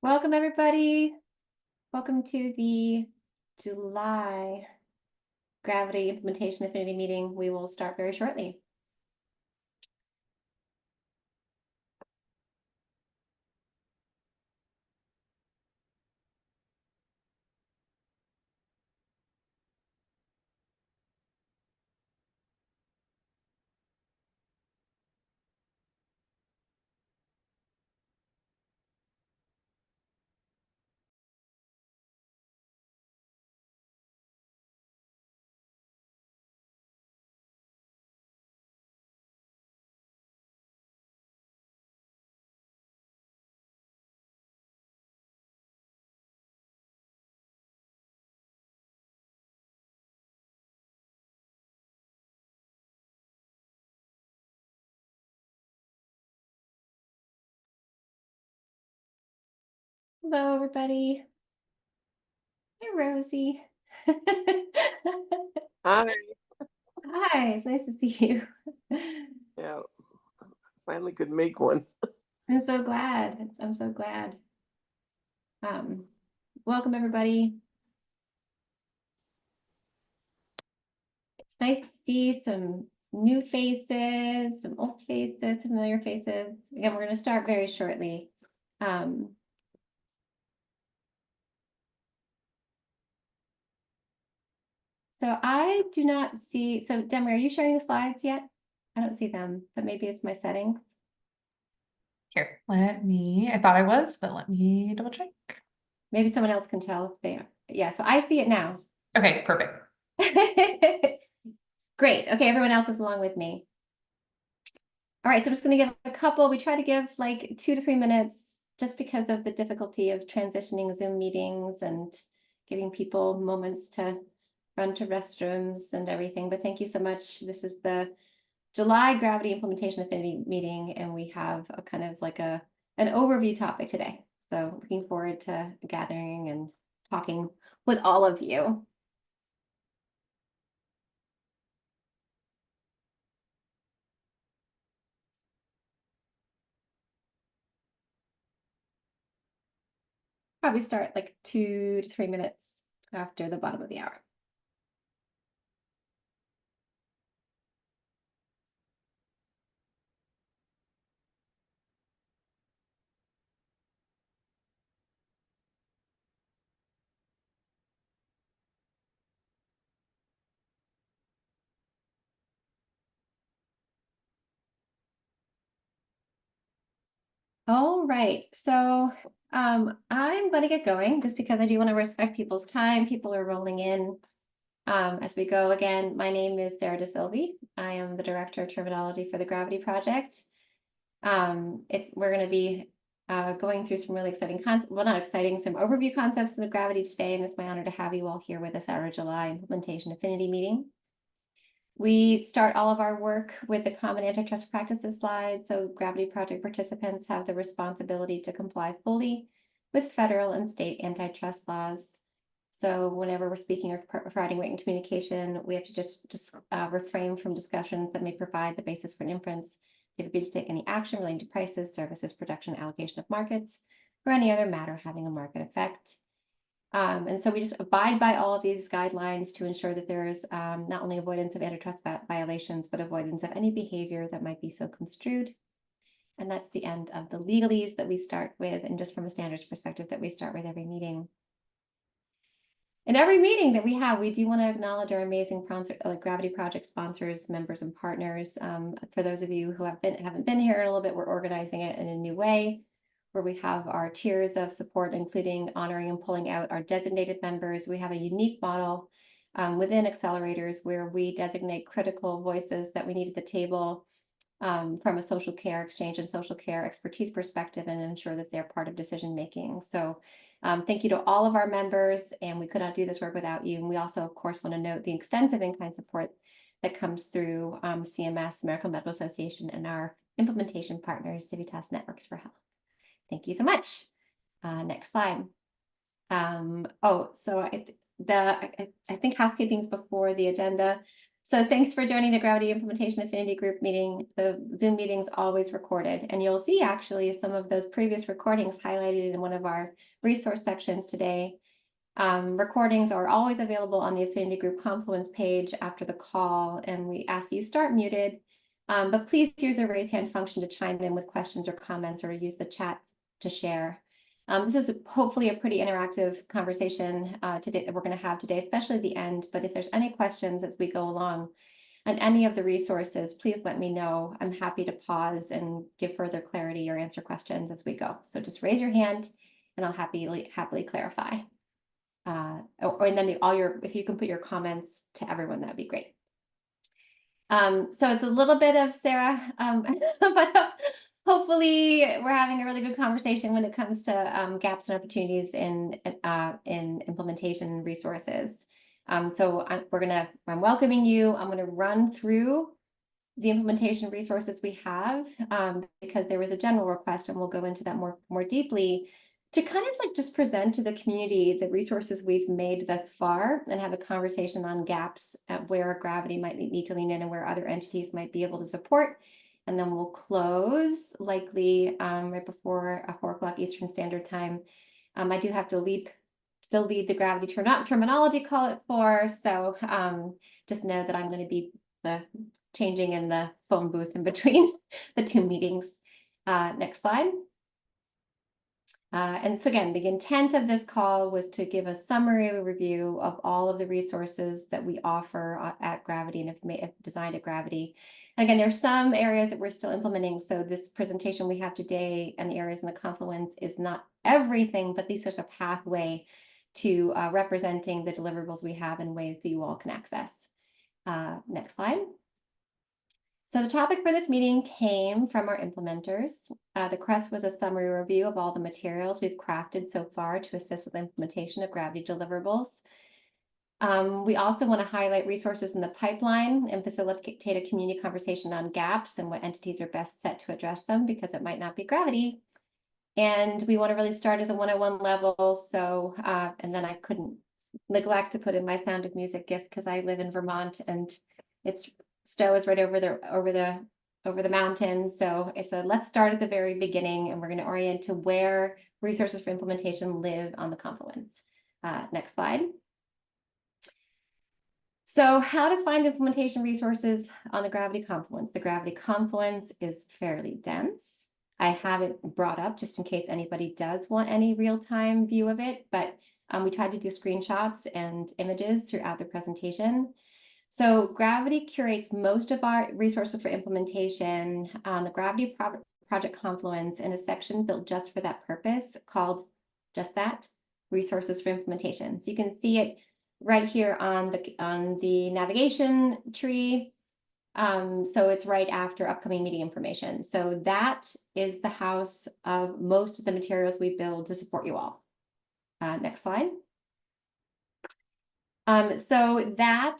Welcome, everybody. Welcome to the July Gravity Implementation Affinity meeting. We will start very shortly. Hello, everybody. Hi, Rosie. Hi. Hi, it's nice to see you. Yeah, finally could make one. I'm so glad. I'm so glad. Welcome, everybody. It's nice to see some new faces, some old faces, familiar faces. Again, we're going to start very shortly. So I do not see, so Demery, are you sharing the slides yet? I don't see them, but maybe it's my settings. Here, I thought I was, but let me double check. Maybe someone else can tell if they are. Yeah, so I see it now. Okay, perfect. Great. Okay, everyone else is along with me. All right, so I'm just going to give a couple. We try to give like 2 to 3 minutes just because of the difficulty of transitioning Zoom meetings and giving people moments to run to restrooms and everything. But thank you so much. This is the July Gravity Implementation Affinity meeting, and we have a kind of like an overview topic today. So looking forward to gathering and talking with all of you. Probably start like 2 to 3 minutes after the bottom of the hour. All right, so I'm going to get going just because I do want to respect people's time. People are rolling in as we go. Again, my name is Sarah DeSilvi. I am the Director of Terminology for the Gravity Project. We're going to be going through some really exciting concepts, well, not exciting, some overview concepts of gravity today, and it's my honor to have you all here with us at our July Implementation Affinity meeting. We start all of our work with the common antitrust practices slide. So Gravity Project participants have the responsibility to comply fully with federal and state antitrust laws. So whenever we're speaking or providing written communication, we have to just refrain from discussions that may provide the basis for an inference. They agree to take any action relating to prices, services, production, allocation of markets, or any other matter having a market effect. And so we just abide by all of these guidelines to ensure that there is not only avoidance of antitrust violations, but avoidance of any behavior that might be so construed. And that's the end of the legalese that we start with, and just from a standards perspective that we start with every meeting. In every meeting that we have, we do want to acknowledge our amazing Gravity Project sponsors, members, and partners. For those of you who haven't been here in a little bit, we're organizing it in a new way, where we have our tiers of support, including honoring and pulling out our designated members. We have a unique model within accelerators where we designate critical voices that we need at the table from a social care exchange and social care expertise perspective, and ensure that they're part of decision making. So thank you to all of our members, and we could not do this work without you. And we also, of course, want to note the extensive in-kind support that comes through CMS, American Medical Association, and our implementation partners, Civitas Networks for Health. Thank you so much. Next slide. So I think housekeeping's before the agenda. So thanks for joining the Gravity Implementation Affinity Group meeting. The Zoom meeting's always recorded, and you'll see actually some of those previous recordings highlighted in one of our resource sections today. Recordings are always available on the Affinity Group Confluence page after the call, and we ask you start muted, but please use the raise hand function to chime in with questions or comments, or use the chat to share. This is hopefully a pretty interactive conversation today that we're going to have today, especially at the end. But if there's any questions as we go along on any of the resources, please let me know. I'm happy to pause and give further clarity or answer questions as we go. So just raise your hand and I'll happily clarify. And then if you can put your comments to everyone, that'd be great. So it's a little bit of Sarah, but hopefully we're having a really good conversation when it comes to gaps and opportunities in implementation resources. So I'm welcoming you. I'm gonna run through the implementation resources we have because there was a general request, and we'll go into that more deeply, to kind of like just present to the community the resources we've made thus far and have a conversation on gaps at where Gravity might need to lean in and where other entities might be able to support. And then we'll close likely right before 4 o'clock Eastern Standard Time. I do have to still lead the Gravity terminology call at 4. So just know that I'm going to be changing in the phone booth in between the 2 meetings. Next slide. And so again, the intent of this call was to give a summary review of all of the resources that we offer at Gravity and if designed at Gravity. And again, there's some areas that we're still implementing. So this presentation we have today and the areas in the Confluence is not everything, but these are a pathway to representing the deliverables we have in ways that you all can access. Next slide. So the topic for this meeting came from our implementers. The crest was a summary review of all the materials we've crafted so far to assist with the implementation of Gravity deliverables. We also want to highlight resources in the pipeline and facilitate a community conversation on gaps and what entities are best set to address them, because it might not be Gravity. And we want to really start as a 101 level. So, and then I couldn't neglect to put in my Sound of Music gift because I live in Vermont and Stowe is right over the mountains. So it's let's start at the very beginning, and we're going to orient to where resources for implementation live on the Confluence. Next slide. So how to find implementation resources on the Gravity Confluence. The Gravity Confluence is fairly dense. I have it brought up just in case anybody does want any real-time view of it, but we tried to do screenshots and images throughout the presentation. So Gravity curates most of our resources for implementation on the Gravity Project Confluence in a section built just for that purpose called just that, Resources for Implementation. So you can see it right here on the navigation tree. So it's right after upcoming meeting information. So that is the house of most of the materials we build to support you all. Next slide. So that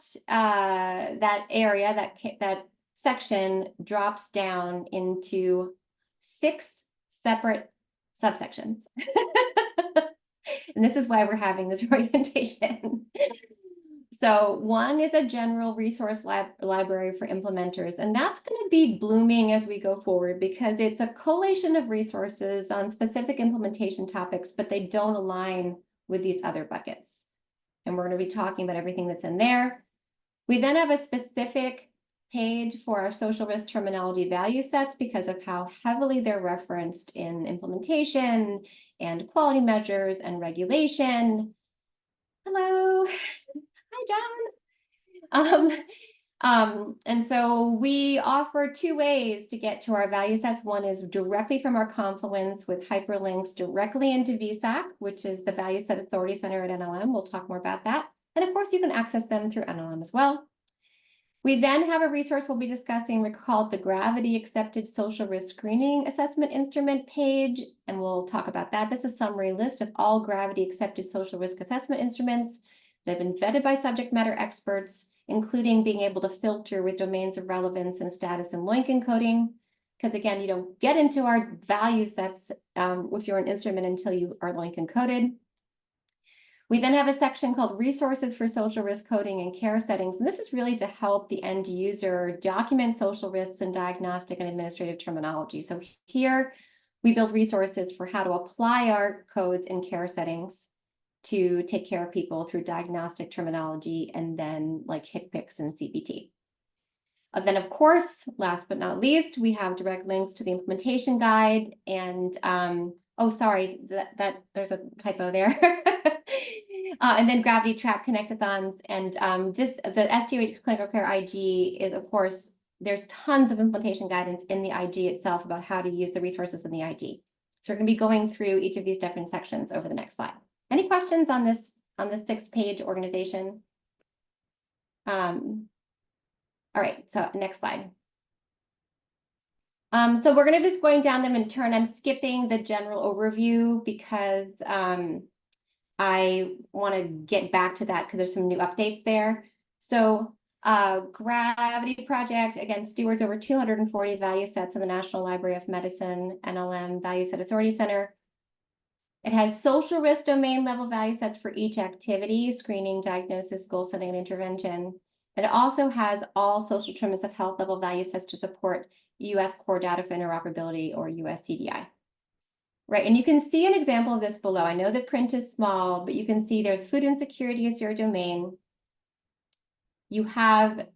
area, that section drops down into 6 separate subsections. And this is why we're having this orientation. So one is a general resource library for implementers, and that's going to be blooming as we go forward because it's a collation of resources on specific implementation topics, but they don't align with these other buckets. And we're going to be talking about everything that's in there. We then have a specific page for our social risk terminology value sets because of how heavily they're referenced in implementation and quality measures and regulation. Hello. Hi, John. And so we offer 2 ways to get to our value sets. One is directly from our Confluence with hyperlinks directly into VSAC, which is the Value Set Authority Center at NLM. We'll talk more about that. And of course, you can access them through NLM as well. We then have a resource we'll be discussing called the Gravity Accepted Social Risk Screening Assessment Instrument page, and we'll talk about that. This is a summary list of all Gravity Accepted Social Risk Assessment Instruments that have been vetted by subject matter experts, including being able to filter with domains of relevance and status and LOINC encoding. Because again, you don't get into our value sets if you're an instrument until you are LOINC encoded. We then have a section called Resources for Social Risk Coding and Care Settings. And this is really to help the end user document social risks and diagnostic and administrative terminology. So here we build resources for how to apply our codes in care settings to take care of people through diagnostic terminology and then like HCPCS and CPT. Then, of course, last but not least, we have direct links to the implementation guide. And oh, sorry, that there's a typo there. And then Gravity Track Connectathons. And the SDOH Clinical Care IG is, of course, there's tons of implementation guidance in the IG itself about how to use the resources in the IG. So we're going to be going through each of these different sections over the next slide. Any questions on this 6-page organization? All right, so next slide. So we're going to just going down them in turn. I'm skipping the general overview because I want to get back to that because there's some new updates there. So Gravity Project, again, stewards over 240 value sets in the National Library of Medicine, NLM Value Set Authority Center. It has social risk domain level value sets for each activity: screening, diagnosis, goal setting, and intervention. And it also has all social determinants of health level value sets to support US Core Data for Interoperability, or US CDI. Right, and you can see an example of this below. I know the print is small, but you can see there's food insecurity as your domain. You have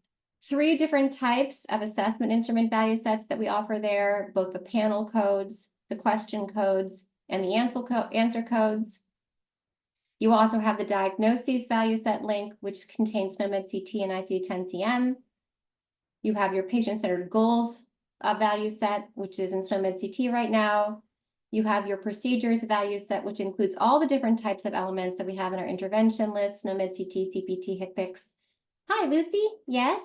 3 different types of assessment instrument value sets that we offer there, both the panel codes, the question codes, and the answer codes. You also have the diagnoses value set link, which contains SNOMED CT and ICD-10-CM. You have your patient-centered goals value set, which is in SNOMED CT right now. You have your procedures value set, which includes all the different types of elements that we have in our intervention list: SNOMED CT, CPT, HCPCS. Hi, Lucy. Yes?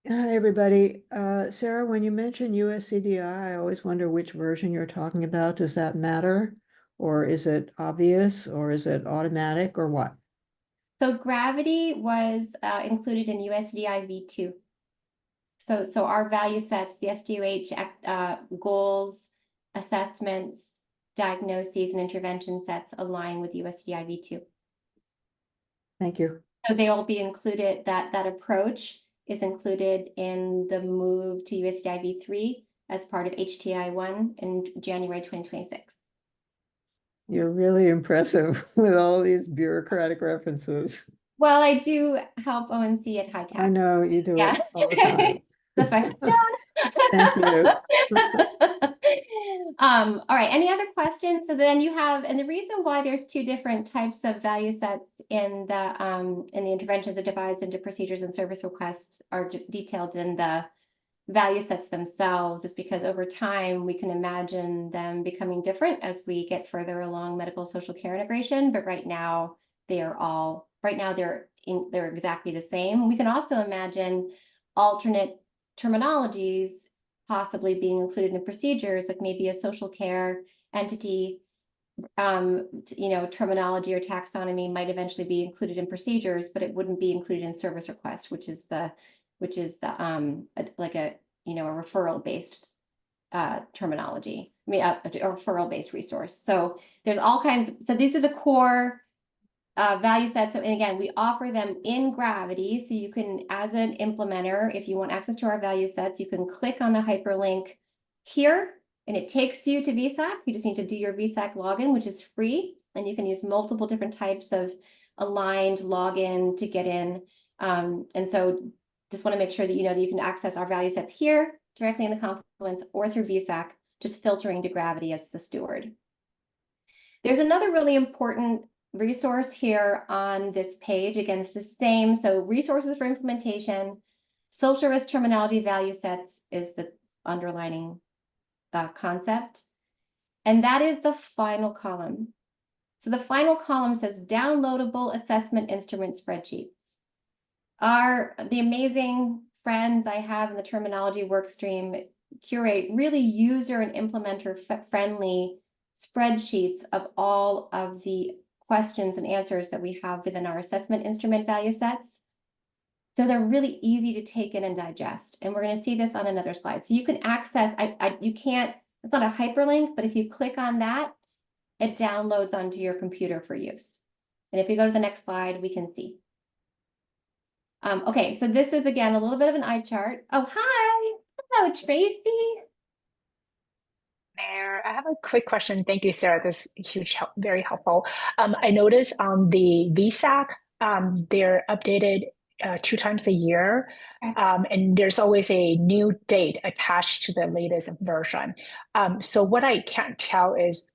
Hi, everybody. Sarah, when you mention USCDI, I always wonder which version you're talking about. Does that matter? Or is it obvious, or is it automatic, or what? So Gravity was included in USDI v2. So our value sets, the SDOH goals, assessments, diagnoses, and intervention sets align with USDI v2. Thank you. So they will be included, that approach is included in the move to USDI v3 as part of HTI1 in January 2026. You're really impressive with all these bureaucratic references. Well, I do help ONC at High Tech. I know you do Yeah. it all the time. That's why, Joan. Thank you. All right, any other questions? So then you have, and the reason why there's 2 different types of value sets in the interventions that divides into procedures and service requests are detailed in the value sets themselves is because over time we can imagine them becoming different as we get further along medical social care integration. But right now they're exactly the same. We can also imagine alternate terminologies possibly being included in procedures, like maybe a social care entity, terminology or taxonomy might eventually be included in procedures, but it wouldn't be included in service requests, which is like a referral based terminology. I mean, a referral based resource. So there's all kinds. So these are the core value sets. So, and again, we offer them in Gravity. So you can, as an implementer, if you want access to our value sets, you can click on the hyperlink here and it takes you to VSAC. You just need to do your VSAC login, which is free. And you can use multiple different types of aligned login to get in. And so just want to make sure that you know that you can access our value sets here directly in the Confluence or through VSAC, just filtering to Gravity as the steward. There's another really important resource here on this page. Again, it's the same. So resources for implementation, social risk terminology value sets is the underlining concept. And that is the final column. So the final column says downloadable assessment instrument spreadsheets. The amazing friends I have in the terminology workstream curate really user and implementer friendly spreadsheets of all of the questions and answers that we have within our assessment instrument value sets. So they're really easy to take in and digest. And we're going to see this on another slide. So you can access, you can't, it's not a hyperlink, but if you click on that, it downloads onto your computer for use. And if we go to the next slide, we can see. Okay, so this is again a little bit of an eye chart. Oh, hi. Hello, Tracy. There, I have a quick question. Thank you, Sarah. This is huge help, very helpful. I noticed on the VSAC, they're updated 2 times a year, and there's always a new date attached to the latest version. So what I can't tell is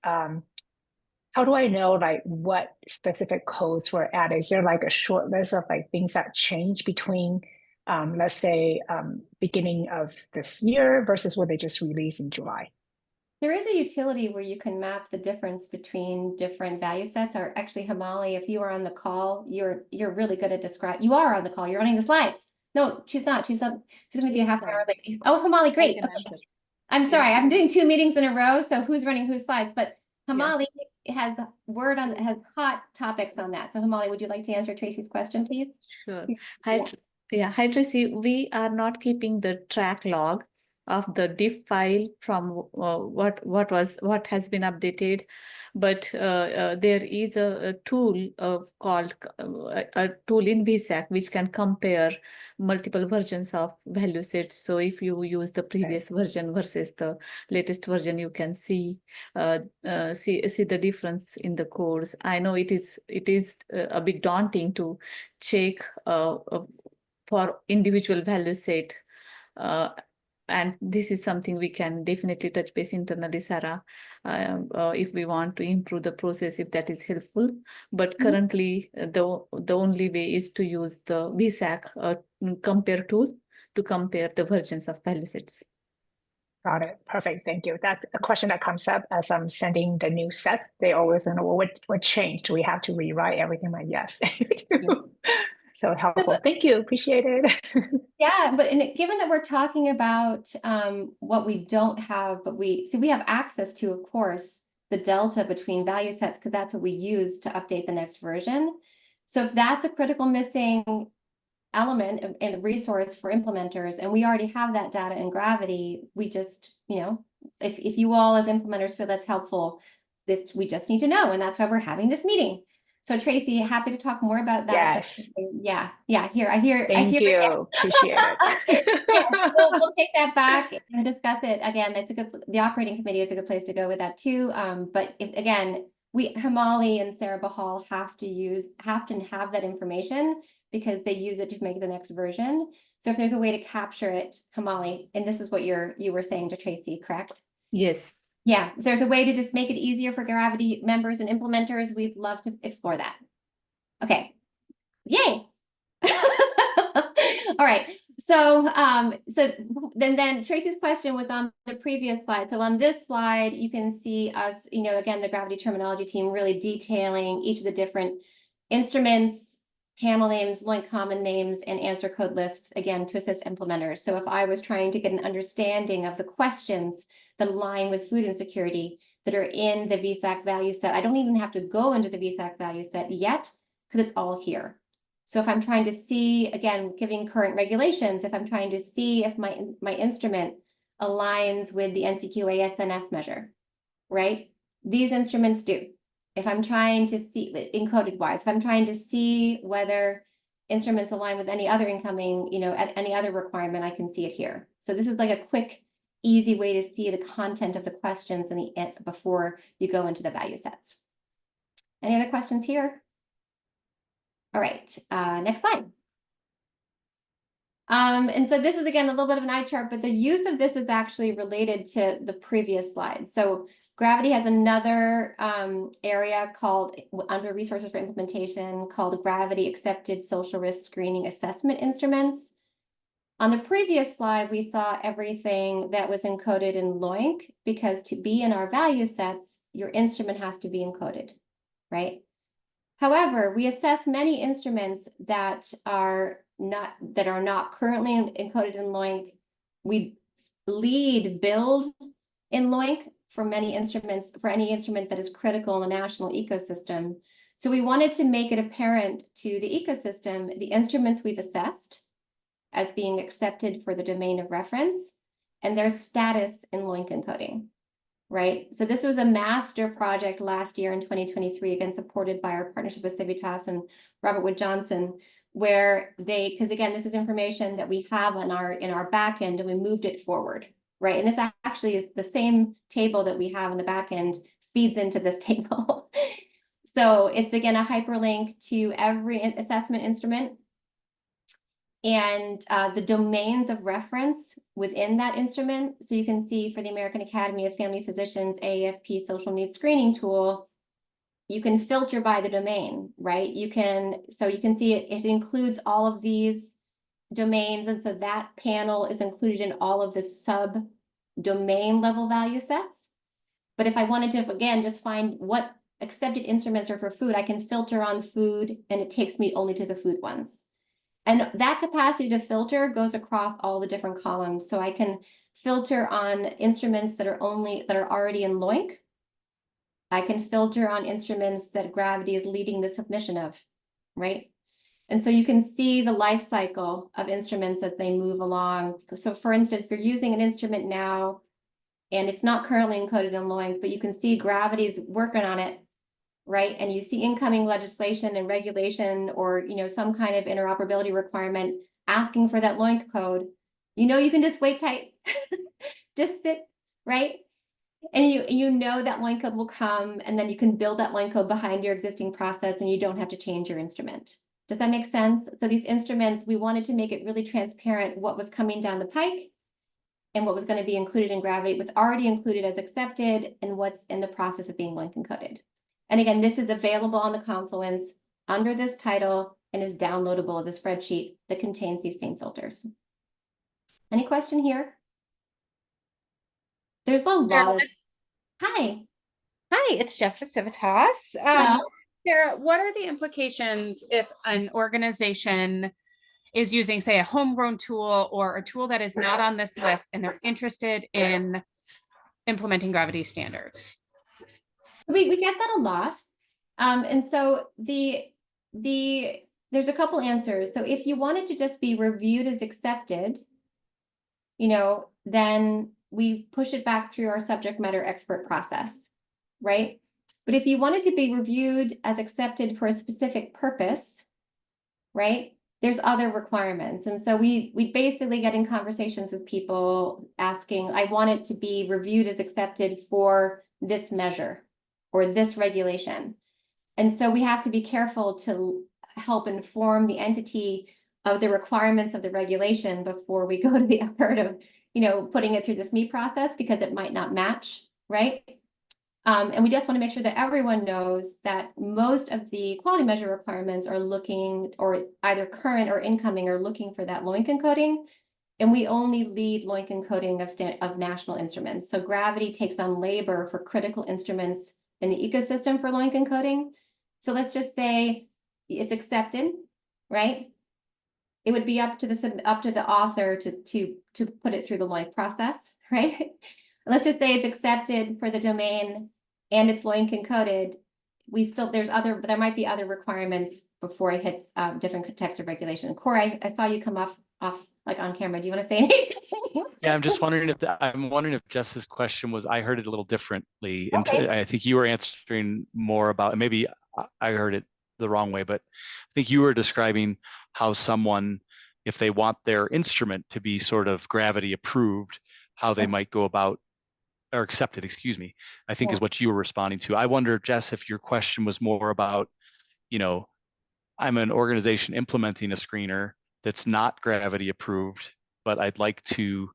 how do I know like what specific codes were added? Is there like a short list of like things that change between, let's say, beginning of this year versus what they just released in July? There is a utility where you can map the difference between different value sets. Or actually, Hamali, if you are on the call, you're really good at describing. You are on the call. You're running the slides. No, she's not. She's going to be a half hour late. Oh, Hamali, great. I can answer. I'm sorry. I'm doing 2 meetings in a row. So who's running whose slides? But Yeah. Hamali has hot topics on that. So Hamali, would you like to answer Tracy's question, please? Sure. Yeah. Hi, Tracy. We are not keeping the track log of the diff file from what has been updated, but there is a tool called a tool in VSAC which can compare multiple versions of value sets. So if you use the previous version versus the latest version, you can see see the difference in the codes. I know it is a bit daunting to check for individual value set. And this is something we can definitely touch base internally, Sarah, if we want to improve the process, if that is helpful. But currently, the only way is to use the VSAC compare tool to compare the versions of value sets. Got it. Perfect. Thank you. That's a question that comes up as I'm sending the new set. They always know what changed. Do we have to rewrite everything? Like, yes. So helpful. Thank you. Appreciate it. Yeah, but given that we're talking about what we don't have, but we have access to, of course, the delta between value sets, because that's what we use to update the next version. So if that's a critical missing element and resource for implementers, and we already have that data in Gravity, we just, if you all as implementers feel that's helpful, we just need to know, and that's why we're having this meeting. So Tracy, happy to talk more about that. Yes. Yeah. I hear. Thank you. Appreciate it. Yeah, we'll take that back and discuss it again. The operating committee is a good place to go with that too. But Hamali and Sarah Bahal have to have that information because they use it to make the next version. So if there's a way to capture it, Hamali, and this is what you were saying to Tracy, correct? Yes. Yeah, if there's a way to just make it easier for Gravity members and implementers, we'd love to explore that. Okay, yay. All right, so then Tracy's question was on the previous slide. So on this slide, you can see us, again, the Gravity terminology team really detailing each of the different instruments, panel names, LOINC common names, and answer code lists, again, to assist implementers. So if I was trying to get an understanding of the questions that align with food insecurity that are in the VSAC value set, I don't even have to go into the VSAC value set yet, because it's all here. So if I'm trying to see, again, giving current regulations, if I'm trying to see if my instrument aligns with the NCQA SNS measure, right? These instruments do. If I'm trying to see, encoded wise, if I'm trying to see whether instruments align with any other incoming, any other requirement, I can see it here. So this is like a quick, easy way to see the content of the questions before you go into the value sets. Any other questions here? All right, next slide. And so this is, again, a little bit of an eye chart, but the use of this is actually related to the previous slide. So Gravity has another area called, under Resources for Implementation, called Gravity Accepted Social Risk Screening Assessment Instruments. On the previous slide, we saw everything that was encoded in LOINC, because to be in our value sets, your instrument has to be encoded, right? However, we assess many instruments that are not currently encoded in LOINC. We build in LOINC for many instruments, for any instrument that is critical in the national ecosystem. So we wanted to make it apparent to the ecosystem the instruments we've assessed as being accepted for the domain of reference and their status in LOINC encoding, right? So this was a master project last year in 2023, again, supported by our partnership with Civitas and Robert Wood Johnson, where because again, this is information that we have in our back end, and we moved it forward, right? And this actually is the same table that we have in the back end feeds into this table. So it's again a hyperlink to every assessment instrument and the domains of reference within that instrument. So you can see for the American Academy of Family Physicians AAFP social needs screening tool, you can filter by the domain, right? So you can see it includes all of these domains. And so that panel is included in all of the sub domain level value sets. But if I wanted to, again, just find what accepted instruments are for food, I can filter on food and it takes me only to the food ones. And that capacity to filter goes across all the different columns. So I can filter on instruments that are already in LOINC. I can filter on instruments that Gravity is leading the submission of, right? And so you can see the life cycle of instruments as they move along. So for instance, if you're using an instrument now and it's not currently encoded in LOINC, but you can see Gravity's working on it, right? And you see incoming legislation and regulation or, some kind of interoperability requirement asking for that LOINC code, you can just wait tight, just sit, right? And you know that LOINC code will come, and then you can build that LOINC code behind your existing process and you don't have to change your instrument. Does that make sense? So these instruments, we wanted to make it really transparent what was coming down the pike and what was going to be included in Gravity, what's already included as accepted, and what's in the process of being LOINC encoded. And again, this is available on the Confluence under this title and is downloadable as a spreadsheet that contains these same filters. Any question here? There's a lot of... Hi. Hi, it's Jess with Civitas. Sarah, what are the implications if an organization is using, say, a homegrown tool or a tool that is not on this list and they're interested in implementing Gravity standards? We get that a lot. And so there's a couple answers. So if you wanted to just be reviewed as accepted, then we push it back through our subject matter expert process, right? But if you wanted to be reviewed as accepted for a specific purpose, right, there's other requirements. And so we basically get in conversations with people asking, I want it to be reviewed as accepted for this measure or this regulation. And so we have to be careful to help inform the entity of the requirements of the regulation before we go to the effort of, putting it through this SME process, because it might not match, right? And we just want to make sure that everyone knows that most of the quality measure requirements are looking, or either current or incoming, are looking for that LOINC encoding. And we only lead LOINC encoding of national instruments. So Gravity takes on labor for critical instruments in the ecosystem for LOINC encoding. So let's just say it's accepted, right? It would be up to the author to put it through the LOINC process, right? Let's just say it's accepted for the domain and it's LOINC encoded. There might be other requirements before it hits different types of regulation. Corey, I saw you come off like on camera. Do you want to say anything? Yeah, I'm wondering if Jess's question was, I heard it a little differently. Okay. I think you were answering more about, maybe I heard it the wrong way, but I think you were describing how someone, if they want their instrument to be sort of Gravity approved, how they might go about, or accepted, excuse me, I think is what you were responding to. I wonder, Jess, if your question was more about, I'm an organization implementing a screener that's not Gravity approved, but I'd like to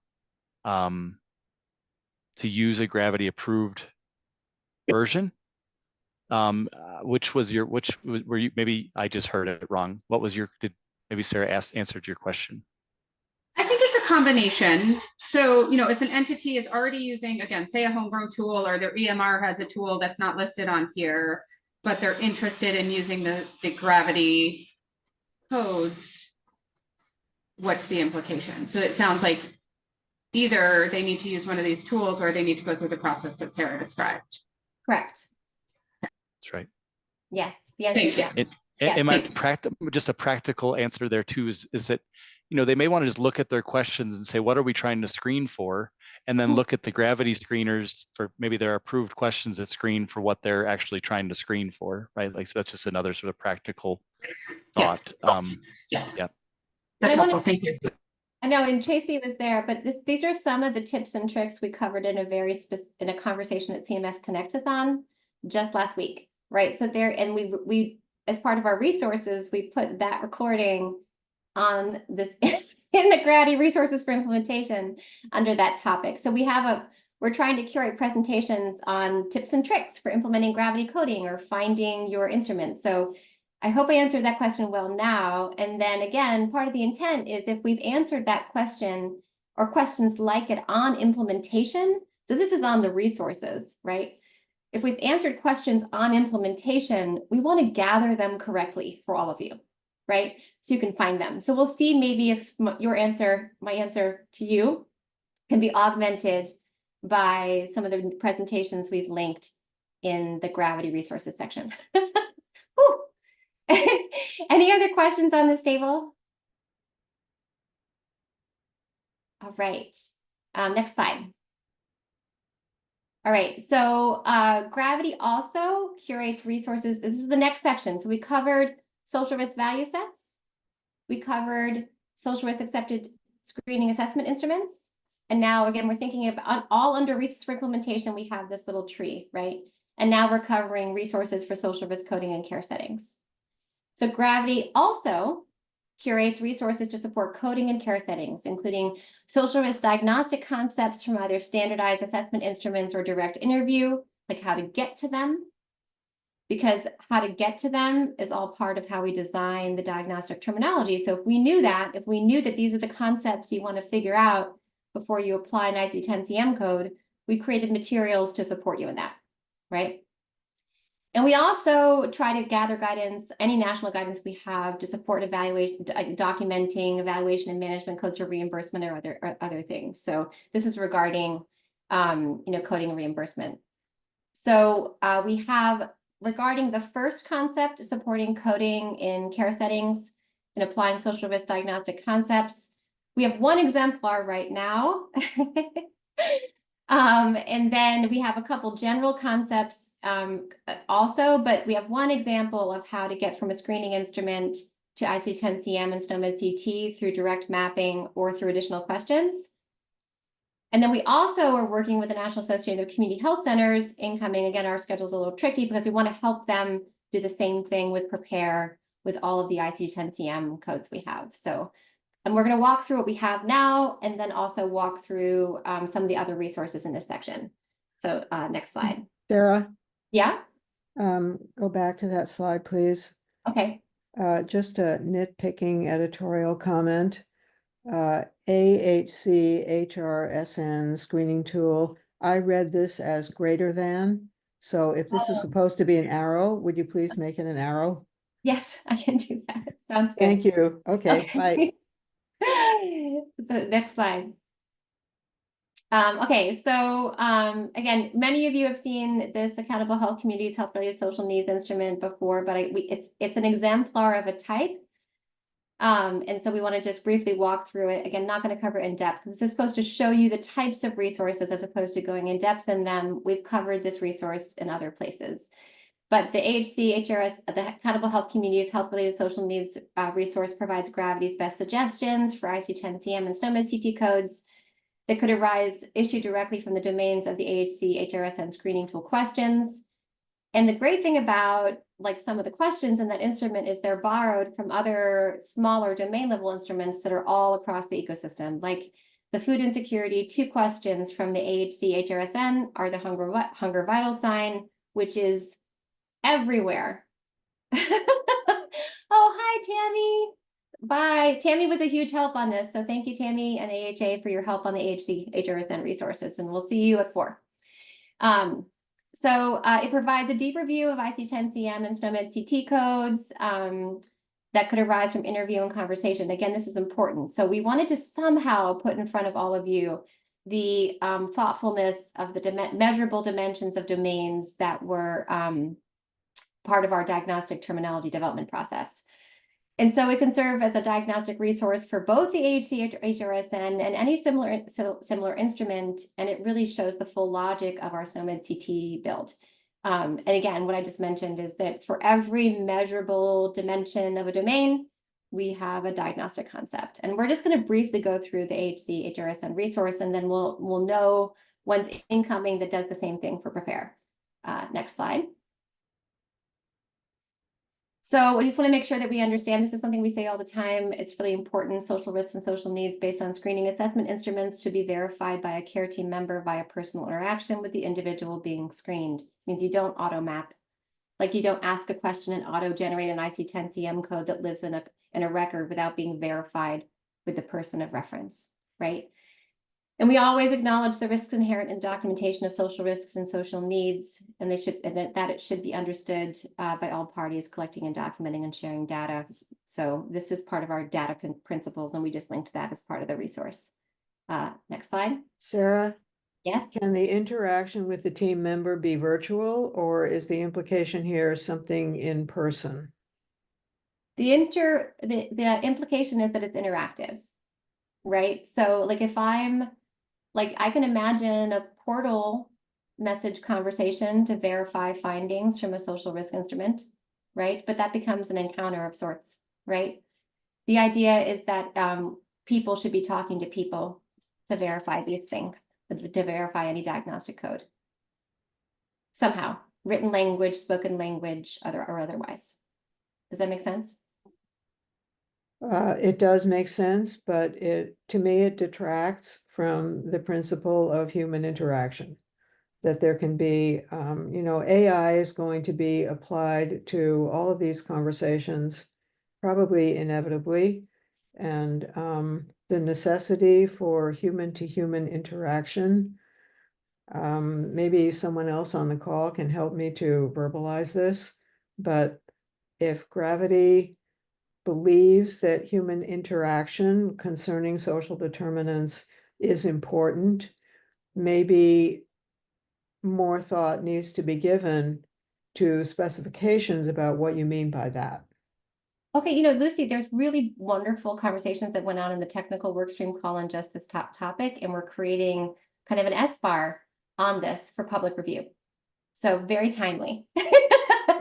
use a Gravity approved version. Which were you, maybe I just heard it wrong. What was maybe Sarah answered your question? I think it's a combination. So, if an entity is already using, again, say a homegrown tool, or their EMR has a tool that's not listed on here, but they're interested in using the Gravity codes, what's the implication? So it sounds like either they need to use one of these tools or they need to go through the process that Sarah described. Correct. That's right. Yes. The answer is yes. Am I just a practical answer there too? Is that they may want to just look at their questions and say, what are we trying to screen for? And then look at the gravity screeners for maybe their approved questions that screen for what they're actually trying to screen for, right? Like, so that's just another sort of practical thought. Yeah. That's I wanna- helpful. Thank you. I know, and Tracy was there, but these are some of the tips and tricks we covered in a conversation at CMS Connectathon just last week, right? So there, and we as part of our resources, we put that recording on this in the Grady resources for implementation under that topic. So we're trying to curate presentations on tips and tricks for implementing gravity coding or finding your instruments. So I hope I answered that question well now. And then again, part of the intent is if we've answered that question or questions like it on implementation, so this is on the resources, right? If we've answered questions on implementation, we want to gather them correctly for all of you, right? So you can find them. So we'll see maybe if my answer to you can be augmented by some of the presentations we've linked in the gravity resources section. Whew. Any other questions on this table? All right, next slide. All right, so Gravity also curates resources. This is the next section. So we covered social risk value sets. We covered social risk accepted screening assessment instruments. And now again, we're thinking about all under resources for implementation, we have this little tree, right? And now we're covering resources for social risk coding and care settings. So Gravity also curates resources to support coding and care settings, including social risk diagnostic concepts from either standardized assessment instruments or direct interview, like how to get to them. Because how to get to them is all part of how we design the diagnostic terminology. So if we knew that these are the concepts you want to figure out before you apply an ICD-10-CM code, we created materials to support you in that, right? And we also try to gather guidance, any national guidance we have to support evaluation, documenting evaluation and management codes for reimbursement or other things. So this is regarding, coding and reimbursement. So we have, regarding the first concept, supporting coding in care settings and applying social risk diagnostic concepts, we have one exemplar right now. And then we have a couple general concepts also, but we have one example of how to get from a screening instrument to ICD-10-CM and SNOMED CT through direct mapping or through additional questions. And then we also are working with the National Association of Community Health Centers incoming. Again, our schedule's a little tricky because we want to help them do the same thing with Prepare with all of the ICD-10-CM codes we have. So, and we're going to walk through what we have now and then also walk through some of the other resources in this section. So next slide. Sarah, Yeah? go back to that slide, please. Okay. Just a nitpicking editorial comment. AHC-HRSN screening tool. I read this as greater than. So if this is supposed to be an arrow, would you please make it an arrow? Yes, I can do that. Sounds good. Thank you. Okay, bye. So next slide. Okay, so again, many of you have seen this Accountable Health Communities Health Related Social Needs instrument before, but it's an exemplar of a type. And so we want to just briefly walk through it. Again, not going to cover it in depth. This is supposed to show you the types of resources as opposed to going in depth in them. We've covered this resource in other places. But the AHC, HRS, the Accountable Health Communities Health Related Social Needs resource provides Gravity's best suggestions for ICD-10-CM and SNOMED CT codes that could arise issued directly from the domains of the AHC, HRSN screening tool questions. And the great thing about like some of the questions in that instrument is they're borrowed from other smaller domain level instruments that are all across the ecosystem. Like the food insecurity 2 questions from the AHC, HRSN are the hunger vital sign, which is everywhere. Oh, hi, Tammy. Bye. Tammy was a huge help on this. So thank you, Tammy and AHA for your help on the AHC, HRSN resources. And we'll see you at 4. So it provides a deeper view of ICD-10-CM and SNOMED CT codes that could arise from interview and conversation. Again, this is important. So we wanted to somehow put in front of all of you the thoughtfulness of the measurable dimensions of domains that were part of our diagnostic terminology development process. And so it can serve as a diagnostic resource for both the AHC HRSN and any similar instrument, and it really shows the full logic of our SNOMED CT build. And again, what I just mentioned is that for every measurable dimension of a domain, we have a diagnostic concept. And we're just going to briefly go through the AHC HRSN resource, and then we'll know one's incoming that does the same thing for prepare. Next slide. So I just want to make sure that we understand this is something we say all the time. It's really important. Social risks and social needs based on screening assessment instruments should be verified by a care team member via personal interaction with the individual being screened. It means you don't auto map. Like you don't ask a question and auto generate an IC10CM code that lives in a record without being verified with the person of reference, right? And we always acknowledge the risks inherent in documentation of social risks and social needs, and that it should be understood by all parties collecting and documenting and sharing data. So this is part of our data principles, and we just linked that as part of the resource. Next slide. Sarah, Yes. can the interaction with the team member be virtual, or is the implication here something in person? The implication is that it's interactive, right? So like if I can imagine a portal message conversation to verify findings from a social risk instrument, right? But that becomes an encounter of sorts, right? The idea is that people should be talking to people to verify these things, to verify any diagnostic code. Somehow, written language, spoken language, or otherwise. Does that make sense? It does make sense, but to me, it detracts from the principle of human interaction. That there can be, AI is going to be applied to all of these conversations, probably inevitably. And the necessity for human-to-human interaction, maybe someone else on the call can help me to verbalize this, but if gravity believes that human interaction concerning social determinants is important, maybe more thought needs to be given to specifications about what you mean by that. Okay, Lucy, there's really wonderful conversations that went on in the technical workstream call on just this topic, and we're creating kind of an S-bar on this for public review. So very timely.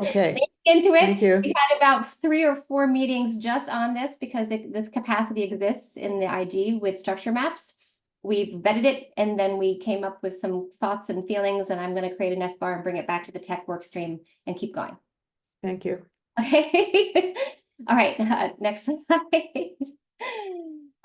Okay. Into it. Thank you. We had about 3 or 4 meetings just on this because this capacity exists in the IG with structure maps. We vetted it, and then we came up with some thoughts and feelings, and I'm going to create an S-bar and bring it back to the tech work stream and keep going. Thank you. Okay. All right, next slide.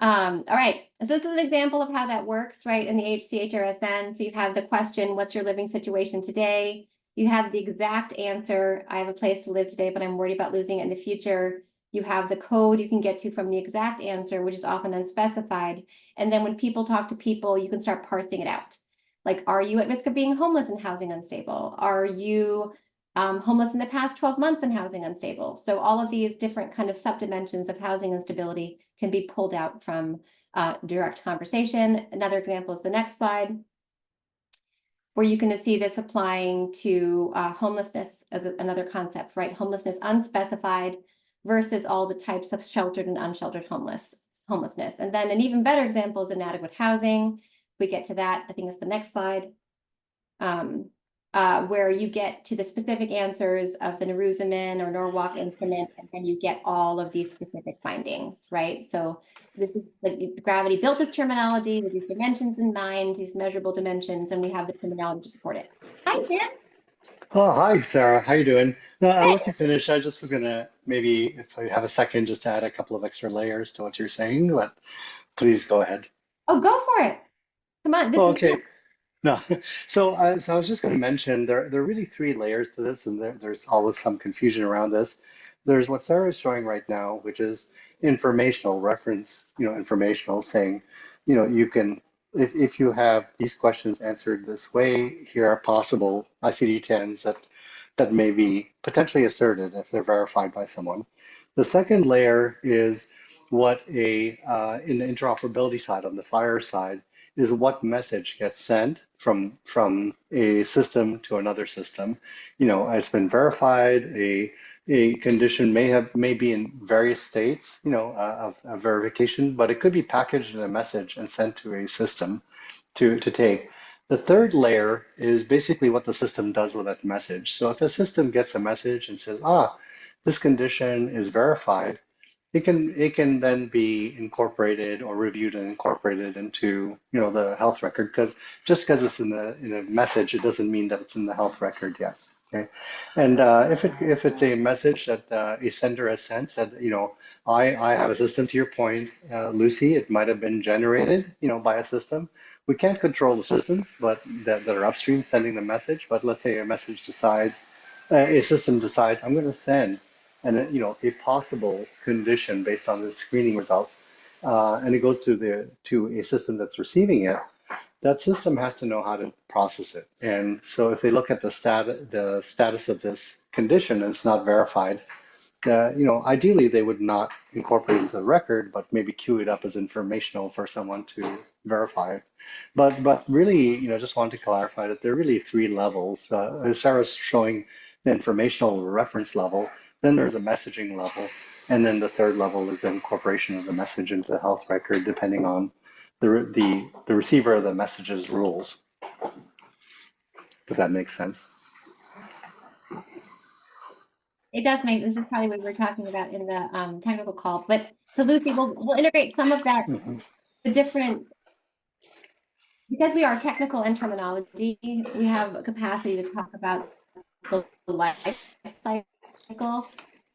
All right, so this is an example of how that works, right, in the HCHRSN. So you have the question, what's your living situation today? You have the exact answer, I have a place to live today, but I'm worried about losing it in the future. You have the code you can get to from the exact answer, which is often unspecified. And then when people talk to people, you can start parsing it out. Like, are you at risk of being homeless and housing unstable? Are you homeless in the past 12 months and housing unstable? So all of these different kind of subdimensions of housing instability can be pulled out from direct conversation. Another example is the next slide, where you can see this applying to homelessness as another concept, right? Homelessness unspecified versus all the types of sheltered and unsheltered homelessness. And then an even better example is inadequate housing. We get to that, I think it's the next slide, where you get to the specific answers of the Naruzaman or Norwalk instrument, and then you get all of these specific findings, right? So this is like gravity built this terminology with these dimensions in mind, these measurable dimensions, and we have the terminology to support it. Hi, Tim. Oh, hi, Sarah. How you doing? No, I'll let you finish. I just was gonna maybe, if I have a second, just add a couple of extra layers to what you're saying, but please go ahead. Oh, go for it. Come on, this Oh, is okay. No, so I was just going to mention there are really 3 layers to this, and there's always some confusion around this. There's what Sarah is showing right now, which is informational reference, informational, saying, you can, if you have these questions answered this way, here are possible ICD-10s that may be potentially asserted if they're verified by someone. The second layer is what in the interoperability side, on the FHIR side, is what message gets sent from a system to another system. You know, it's been verified. A condition may be in various states, you know, of verification, but it could be packaged in a message and sent to a system to take. The third layer is basically what the system does with that message. So if a system gets a message and says, ah, this condition is verified, it can then be incorporated or reviewed and incorporated into, you know, the health record, because just because it's in a message, it doesn't mean that it's in the health record yet. Okay, and if it's a message that a sender has sent, said, you know, I have a system, to your point, Lucy, it might have been generated, you know, by a system. We can't control the systems, but that are upstream sending the message. But let's say a message decides, a system decides, I'm going to send and, you know, a possible condition based on the screening results, and it goes to a system that's receiving it. That system has to know how to process it. And so if they look at the status of this condition and it's not verified, you know, ideally they would not incorporate it into the record, but maybe queue it up as informational for someone to verify it. But really, you know, just wanted to clarify that there are really three levels. As Sarah's showing the informational reference level, then there's a messaging level, and then the third level is the incorporation of the message into the health record, depending on the receiver of the message's rules. Does that make sense? It does make, this is probably what we were talking about in the technical call, but so Lucy, we'll integrate some of that, the different, because we are technical in terminology, we have a capacity to talk about the life cycle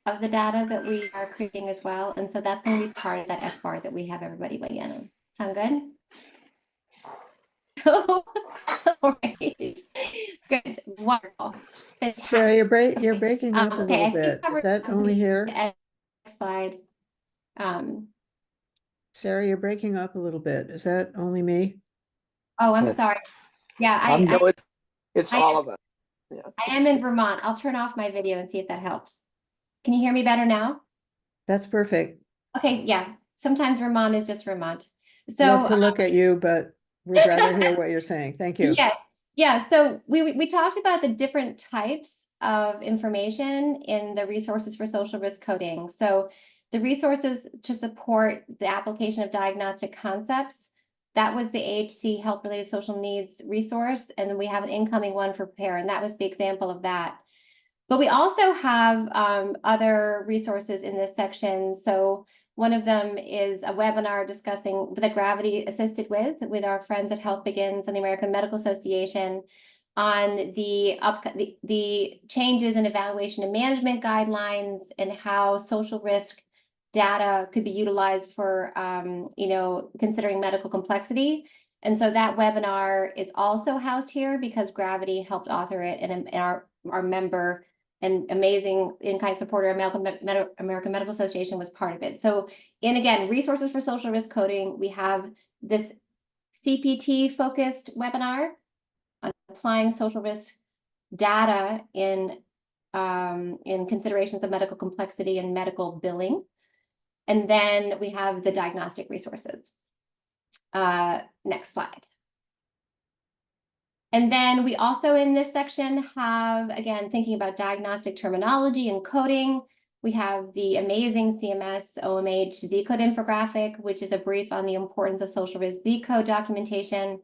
of the data that we are creating as well. And so that's going to be part of that SBAR that we have everybody weigh in on. Sound good? All right. Good. Wonderful. Sarah, Fantastic. you're breaking up a Okay, little I think bit. Is covered that only here? next slide. Sarah, you're breaking up a little bit. Is that only me? Oh, I'm sorry. Yeah, No, it's all of us. Yeah. I am in Vermont. I'll turn off my video and see if that helps. Can you hear me better now? That's perfect. Okay, yeah. Sometimes Vermont is just Vermont. So Love to look at you, but we'd rather hear what you're saying. Thank you. yeah, yeah. So we talked about the different types of information in the resources for social risk coding. So the resources to support the application of diagnostic concepts, that was the AHC health related social needs resource, and then we have an incoming one for PAIR, and that was the example of that. But we also have other resources in this section. So one of them is a webinar discussing the gravity assisted with our friends at Health Begins and the American Medical Association on the changes in evaluation and management guidelines and how social risk data could be utilized for, you know, considering medical complexity. And so that webinar is also housed here because Gravity helped author it, and our member and amazing in-kind supporter, American Medical Association, was part of it. So, and again, resources for social risk coding, we have this CPT-focused webinar on applying social risk data in considerations of medical complexity and medical billing. And then we have the diagnostic resources. Next slide. And then we also in this section have, again, thinking about diagnostic terminology and coding. We have the amazing CMS OMH Z-code infographic, which is a brief on the importance of social risk Z-code documentation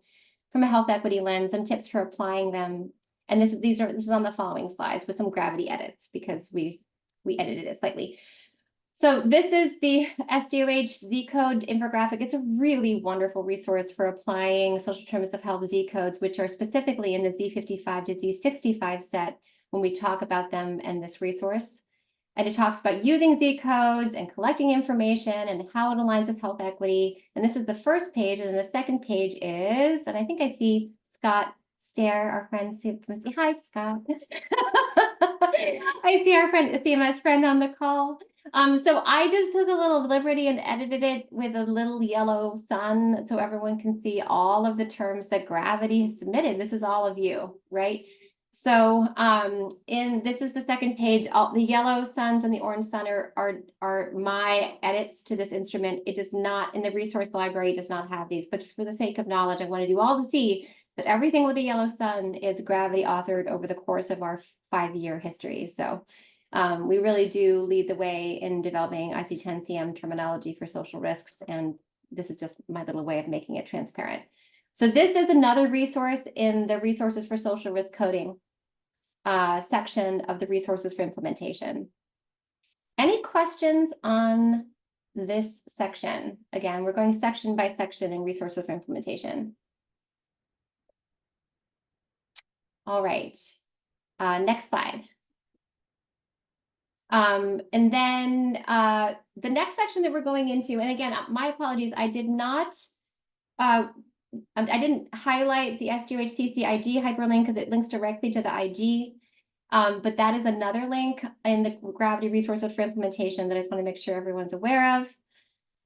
from a health equity lens and tips for applying them. And this is on the following slides with some Gravity edits because we edited it slightly. So this is the SDOH Z-code infographic. It's a really wonderful resource for applying social determinants of health Z-codes, which are specifically in the Z55 to Z65 set when we talk about them in this resource. And it talks about using Z-codes and collecting information and how it aligns with health equity. And this is the first page. And then the second page is, and I think I see Scott Stare, our friend. Say hi, Scott. I see our friend, CMS friend on the call. So I just took a little liberty and edited it with a little yellow sun so everyone can see all of the terms that Gravity has submitted. This is all of you, right? So this is the second page. All the yellow suns and the orange sun are my edits to this instrument. It does not, in the resource library, it does not have these, but for the sake of knowledge, I wanted you all to see that everything with the yellow sun is gravity authored over the course of our 5-year history. So we really do lead the way in developing IC10CM terminology for social risks, and this is just my little way of making it transparent. So this is another resource in the resources for social risk coding section of the resources for implementation. Any questions on this section? Again, we're going section by section in resources for implementation. All right, next slide. And then the next section that we're going into, and again, my apologies, I didn't highlight the SDOHCC IG hyperlink because it links directly to the IG, but that is another link in the Gravity Resources for Implementation that I just want to make sure everyone's aware of.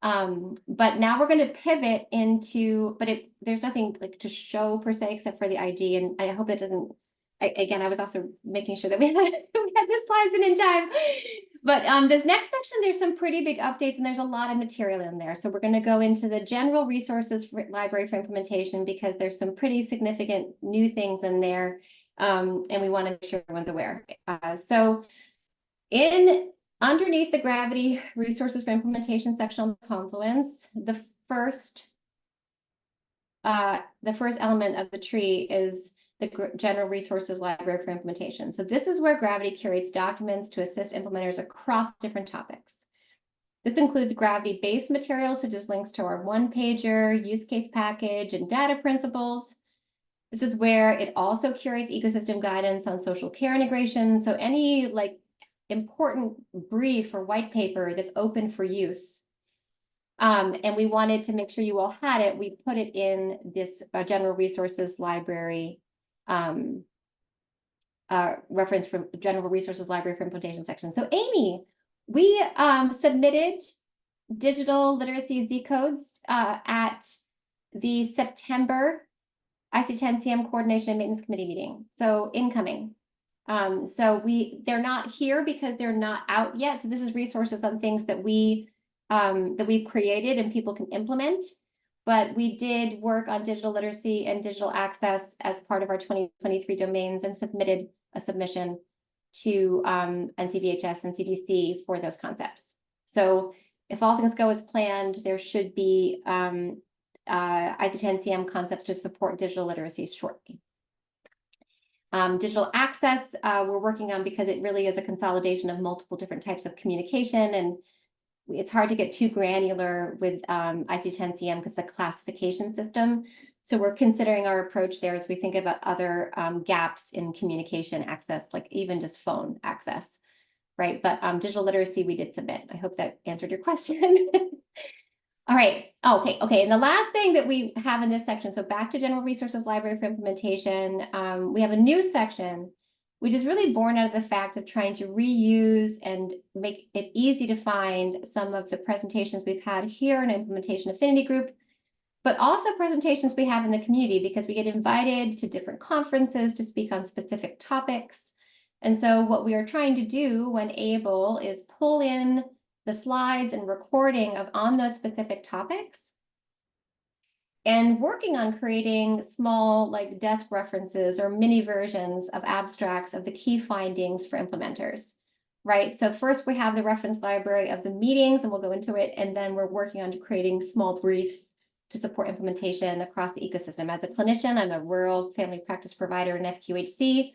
But now we're going to pivot into, there's nothing like to show per se except for the IG, and I hope it doesn't. Again, I was also making sure that we had the slides in time. But this next section, there's some pretty big updates and there's a lot of material in there. So we're going to go into the general resources library for implementation because there's some pretty significant new things in there. And we want to make sure everyone's aware. So underneath the Gravity Resources for Implementation section on the Confluence, the first element of the tree is the General Resources Library for Implementation. So this is where Gravity curates documents to assist implementers across different topics. This includes Gravity-based materials such as links to our one-pager, use case package, and data principles. This is where it also curates ecosystem guidance on social care integration. So any important brief or white paper that's open for use. And we wanted to make sure you all had it. We put it in this General Resources Library reference from General Resources Library for Implementation section. So Amy, we submitted digital literacy Z codes at the September IC10CM Coordination and Maintenance Committee meeting. So incoming. So they're not here because they're not out yet. So this is resources on things that we've created and people can implement. But we did work on digital literacy and digital access as part of our 2023 domains and submitted a submission to NCVHS and CDC for those concepts. So if all things go as planned, there should be IC10CM concepts to support digital literacy shortly. Digital access, we're working on because it really is a consolidation of multiple different types of communication, and it's hard to get too granular with IC10CM because it's a classification system. So we're considering our approach there as we think about other gaps in communication access, like even just phone access, right? But digital literacy we did submit. I hope that answered your question. All right. Okay. And the last thing that we have in this section, so back to General Resources Library for Implementation, we have a new section, which is really born out of the fact of trying to reuse and make it easy to find some of the presentations we've had here in Implementation Affinity Group, but also presentations we have in the community because we get invited to different conferences to speak on specific topics. And so what we are trying to do when able is pull in the slides and recording on those specific topics and working on creating small desk references or mini versions of abstracts of the key findings for implementers, right? So first we have the reference library of the meetings and we'll go into it. And then we're working on creating small briefs to support implementation across the ecosystem. As a clinician, I'm a rural family practice provider in FQHC.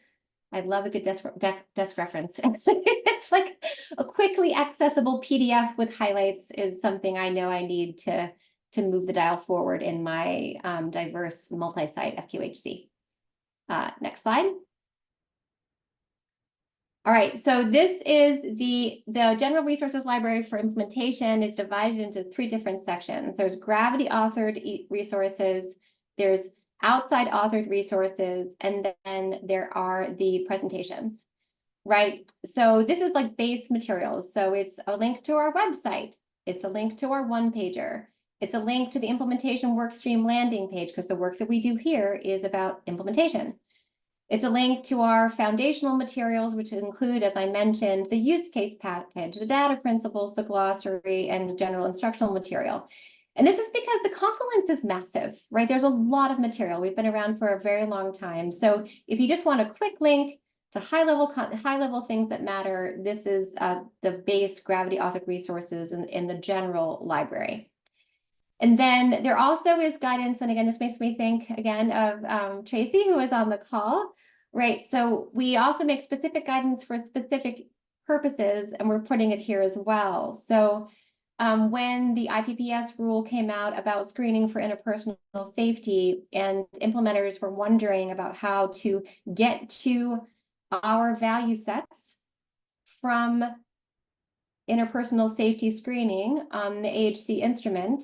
I love a good desk reference. It's like a quickly accessible PDF with highlights is something I know I need to move the dial forward in my diverse multi-site FQHC. Next slide. All right, so this is the General Resources Library for Implementation is divided into 3 different sections. There's Gravity authored resources, there's outside authored resources, and then there are the presentations, right? So this is like base materials. So it's a link to our website. It's a link to our one-pager. It's a link to the implementation workstream landing page because the work that we do here is about implementation. It's a link to our foundational materials, which include, as I mentioned, the use case package, the data principles, the glossary, and general instructional material. And this is because the Confluence is massive, right? There's a lot of material. We've been around for a very long time. So if you just want a quick link to high-level things that matter, this is the base Gravity authored resources in the general library. And then there also is guidance, and again, this makes me think again of Tracy, who is on the call, right? So we also make specific guidance for specific purposes, and we're putting it here as well. So when the IPPS rule came out about screening for interpersonal safety, and implementers were wondering about how to get to our value sets from interpersonal safety screening on the AHC instrument,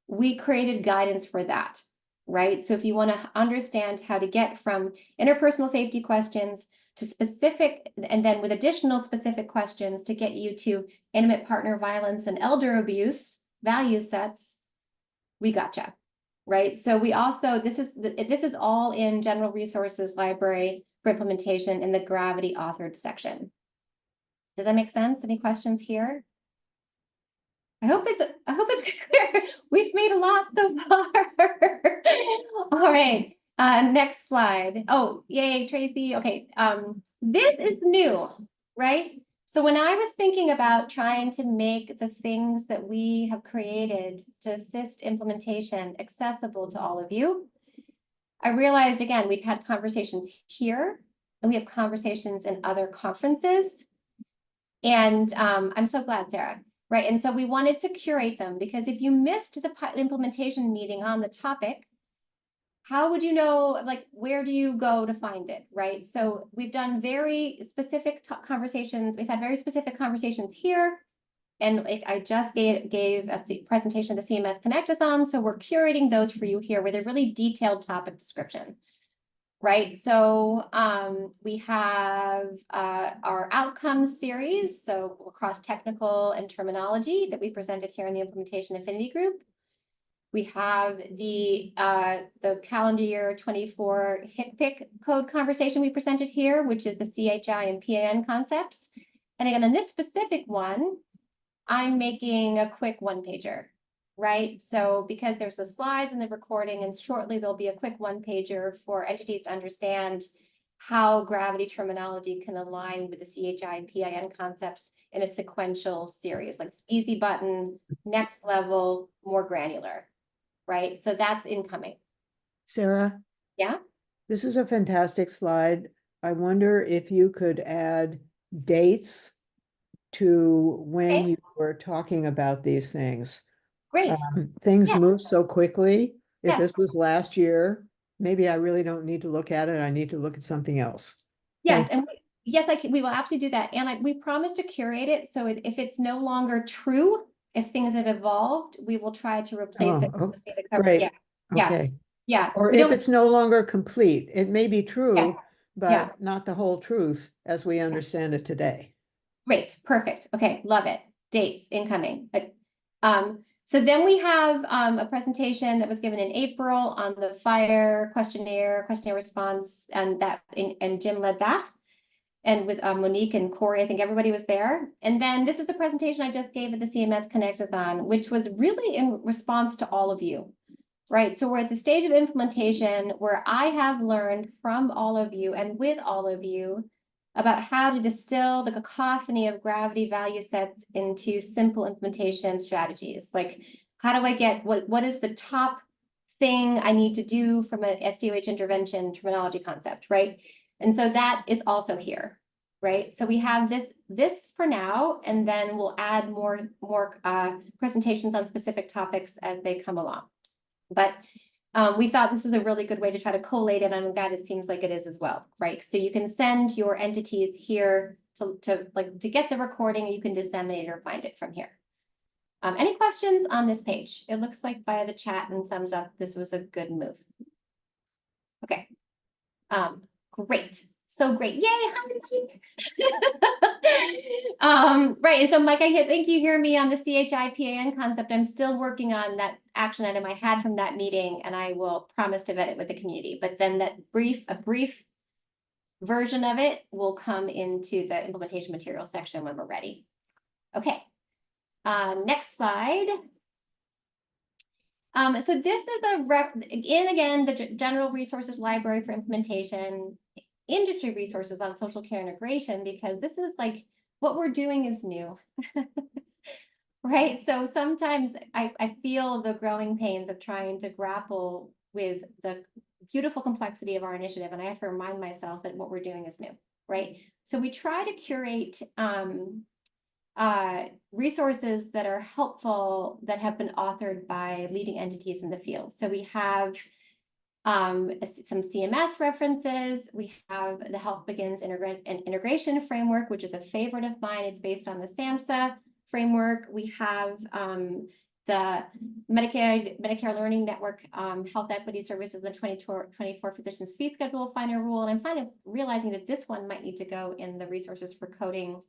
we created guidance for that, right? So if you want to understand how to get from interpersonal safety questions to specific, and then with additional specific questions to get you to intimate partner violence and elder abuse value sets, we gotcha, right? So we also, this is all in General Resources Library for implementation in the Gravity authored section. Does that make sense? Any questions here? I hope it's clear. We've made a lot so far. All right. Next slide. Oh, yay, Tracy. Okay. This is new, right? So when I was thinking about trying to make the things that we have created to assist implementation accessible to all of you, I realized, again, we've had conversations here and we have conversations in other conferences. And I'm so glad, Sarah. Right, and so we wanted to curate them, because if you missed the implementation meeting on the topic, how would you know, like, where do you go to find it, right? So we've done very specific conversations. We've had very specific conversations here. And I just gave a presentation to CMS Connectathon. So we're curating those for you here with a really detailed topic description. Right, so we have our outcomes series, so across technical and terminology that we presented here in the implementation affinity group. We have the calendar year 24 HCPC code conversation we presented here, which is the CHI and PAN concepts. And again, in this specific one, I'm making a quick one-pager. Right, so because there's the slides and the recording, and shortly there'll be a quick one-pager for entities to understand how gravity terminology can align with the CHI and PIN concepts in a sequential series, like easy button, next level, more granular, right? So that's incoming. Sarah? Yeah? This is a fantastic slide. I wonder if you could add dates to when Okay. you were talking about these things. Great. Things Yeah. move so quickly. If Yes. this was last year, maybe I really don't need to look at it. I need to look at something else. Yes, Thank and yes, we will absolutely do that. And we promise to curate it. So if it's no longer true, if things have evolved, we will try to replace it with the data cover. Great. Yeah. Yeah. Okay. Yeah. Or We if don't, it's no longer complete, it may be true, Yeah. but Yeah. not the whole truth as we understand it today. great, perfect. Okay, love it. Dates incoming. So then we have a presentation that was given in April on the fire questionnaire response, and Jim led that. And with Monique and Corey, I think everybody was there. And then this is the presentation I just gave at the CMS Connectathon, which was really in response to all of you, right? So we're at the stage of implementation where I have learned from all of you and with all of you about how to distill the cacophony of gravity value sets into simple implementation strategies. Like, how do I get, what is the top thing I need to do from an SDOH intervention terminology concept, right? And so that is also here, right? So we have this for now, and then we'll add more presentations on specific topics as they come along. But we thought this was a really good way to try to collate it, and I'm glad it seems like it is as well, right? So you can send your entities here to get the recording, and you can disseminate or find it from here. Any questions on this page? It looks like via the chat and thumbs up, this was a good move. Okay. Great. So great. Yay, hi, Mike. Right. And so Mike, I think you hear me on the CHI-PAN concept. I'm still working on that action item I had from that meeting, and I will promise to vet it with the community. But then that brief version of it will come into the implementation material section when we're ready. Okay, next slide. So this is again, the general resources library for implementation, industry resources on social care integration, because this is like what we're doing is new. Right, so sometimes I feel the growing pains of trying to grapple with the beautiful complexity of our initiative, and I have to remind myself that what we're doing is new, right? So we try to curate resources that are helpful, that have been authored by leading entities in the field. So we have some CMS references. We have the Health Begins Integration Framework, which is a favorite of mine. It's based on the SAMHSA framework. We have the Medicare Learning Network Health Equity Services, the 2024 Physicians Fee Schedule Final Rule. And I'm kind of realizing that this one might need to go in the resources for coding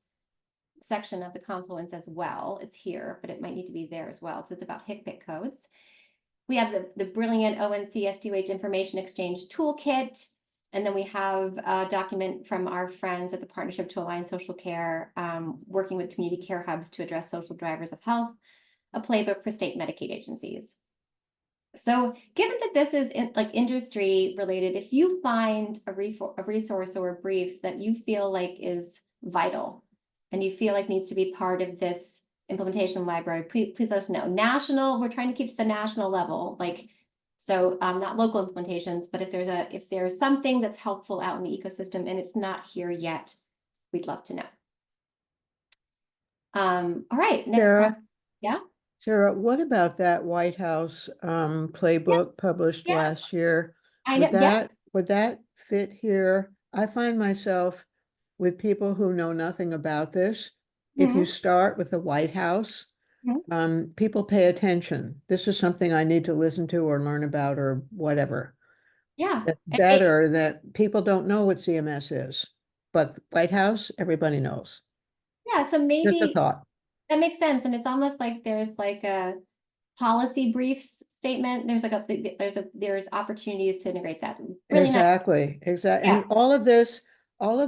section of the Confluence as well. It's here, but it might need to be there as well, because it's about HCPCS codes. We have the brilliant ONC SDOH Information Exchange Toolkit. And then we have a document from our friends at the Partnership to Align Social Care, working with community care hubs to address social drivers of health, a playbook for state Medicaid agencies. So given that this is like industry related, if you find a resource or a brief that you feel like is vital and you feel like needs to be part of this implementation library, please let us know. National, we're trying to keep to the national level, like, so not local implementations, but if there's something that's helpful out in the ecosystem and it's not here yet, we'd love to know. All right, next Sarah? slide. Yeah. Sarah, what about that White House playbook published yeah. last year? I know, Would that fit here? I find myself with people who know nothing about this. If you start with the White House, people pay attention. This is something I need to listen to or learn about or whatever. Yeah. It's better that people don't know what CMS is, but the White House, everybody knows. Yeah, so Just a maybe thought. that makes sense. And it's almost like there's like a policy briefs statement. There's like there's opportunities to integrate that. Really nice. Exactly. Yeah. And all of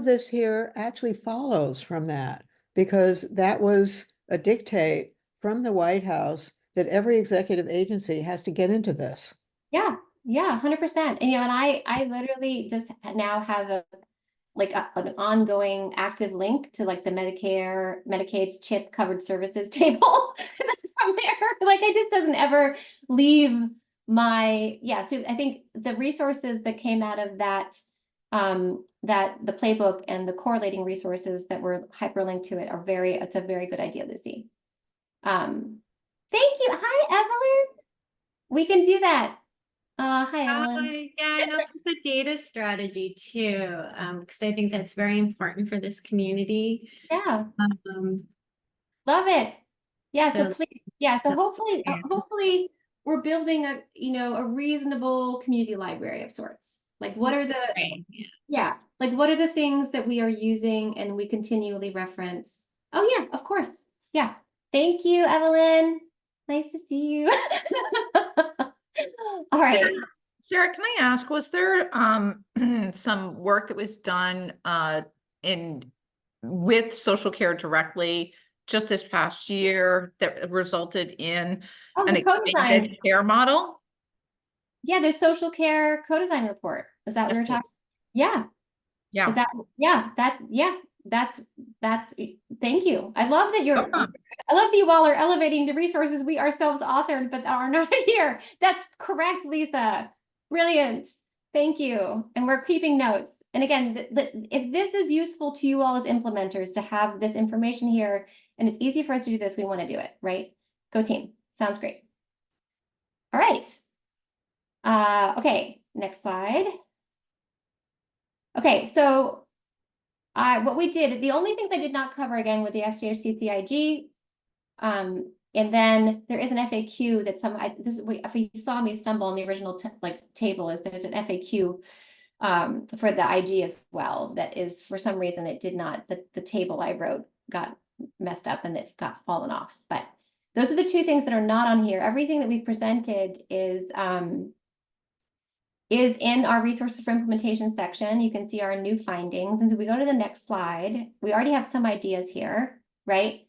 this here actually follows from that, because that was a dictate from the White House that every executive agency has to get into this. Yeah, 100%. And and I literally just now have an ongoing active link to like the Medicaid CHIP covered services table from there. Like it just doesn't ever leave my, so I think the resources that came out of that, that the playbook and the correlating resources that were hyperlinked to it it's a very good idea, Lucy. Thank you. Hi, Evelyn. We can do that. Hi, Evelyn. Yeah, and also the data strategy too, because I think that's very important for this community. Yeah. Um, Love it. Yeah, so So- please, so hopefully we're building a reasonable community library of sorts. Like what are the Great, yeah. like what are the things that we are using and we continually reference? Oh yeah, of course. Yeah. Thank you, Evelyn. Nice to see you. All right. Sarah, can I ask, was there some work that was done with social care directly just this past year that resulted in an the co-design expanded care model? Yeah, there's social care co-design report. Is that what you're talking? Yeah. Yeah. Is that that's thank you. I love that I love that you all are elevating the resources we ourselves authored but are not here. That's correct, Lisa. Brilliant. Thank you. And we're keeping notes. And again, if this is useful to you all as implementers to have this information here, and it's easy for us to do this, we want to do it, right? Go team. Sounds great. All right. Okay, next slide. Okay, so what we did, the only things I did not cover again with the SJHCCIG, and then there is an FAQ that if you saw me stumble on the original table, there's an FAQ for the IG as well. That is, for some reason, it did not, the table I wrote got messed up and it got fallen off. But those are the two things that are not on here. Everything that we presented is is in our resources for implementation section. You can see our new findings. And so we go to the next slide. We already have some ideas here, right?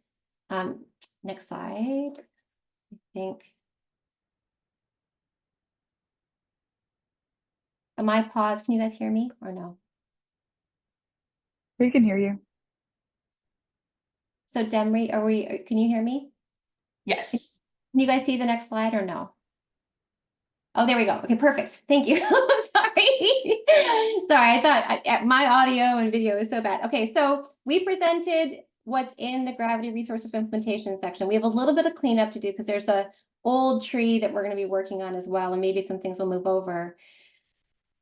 Next slide, I think. Am I paused? Can you guys hear me or no? We can hear you. So Demry, can you hear me? Yes. Can you guys see the next slide or no? Oh, there we go. Okay, perfect. Thank you. I'm sorry. Sorry, I thought my audio and video is so bad. Okay, so we presented what's in the Gravity Resources Implementation section. We have a little bit of cleanup to do because there's a old tree that we're going to be working on as well, and maybe some things will move over.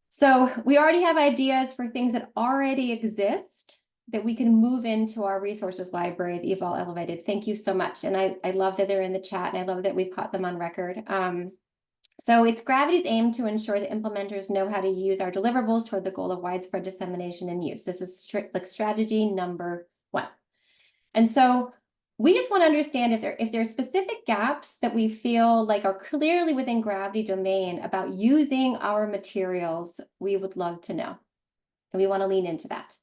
So we already have ideas for things that already exist that we can move into our resources library that you've all elevated. Thank you so much. And I love that they're in the chat, and I love that we've caught them on record. So it's Gravity's aim to ensure that implementers know how to use our deliverables toward the goal of widespread dissemination and use. This is strategy number 1. And so we just want to understand if there are specific gaps that we feel like are clearly within Gravity domain about using our materials, we would love to know. And we want to lean into that.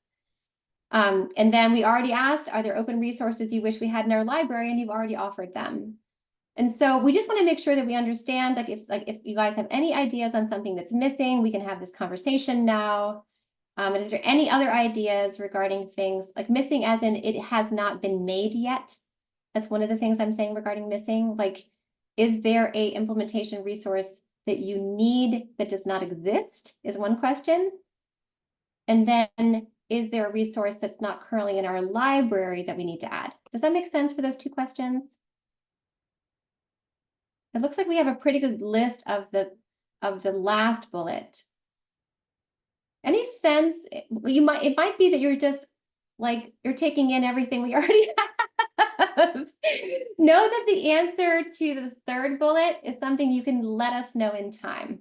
And then we already asked, are there open resources you wish we had in our library? And you've already offered them. And so we just want to make sure that we understand, if you guys have any ideas on something that's missing, we can have this conversation now. And is there any other ideas regarding things like missing, as in it has not been made yet? That's one of the things I'm saying regarding missing. Like, is there a implementation resource that you need that does not exist is one question. And then, is there a resource that's not currently in our library that we need to add? Does that make sense for those 2 questions? It looks like we have a pretty good list of the last bullet. Any sense? It might be that you're just like you're taking in everything we already have. Know that the answer to the 3rd bullet is something you can let us know in time.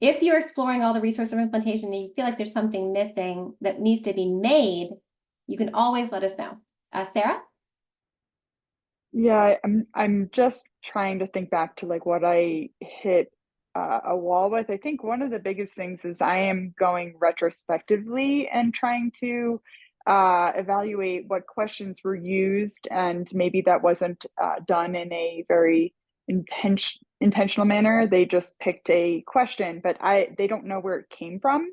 If you're exploring all the resource of implementation and you feel like there's something missing that needs to be made, you can always let us know. Sarah? Yeah, I'm just trying to think back to like what I hit a wall with. I think one of the biggest things is I am going retrospectively and trying to evaluate what questions were used, and maybe that wasn't done in a very intentional manner. They just picked a question, but they don't know where it came from.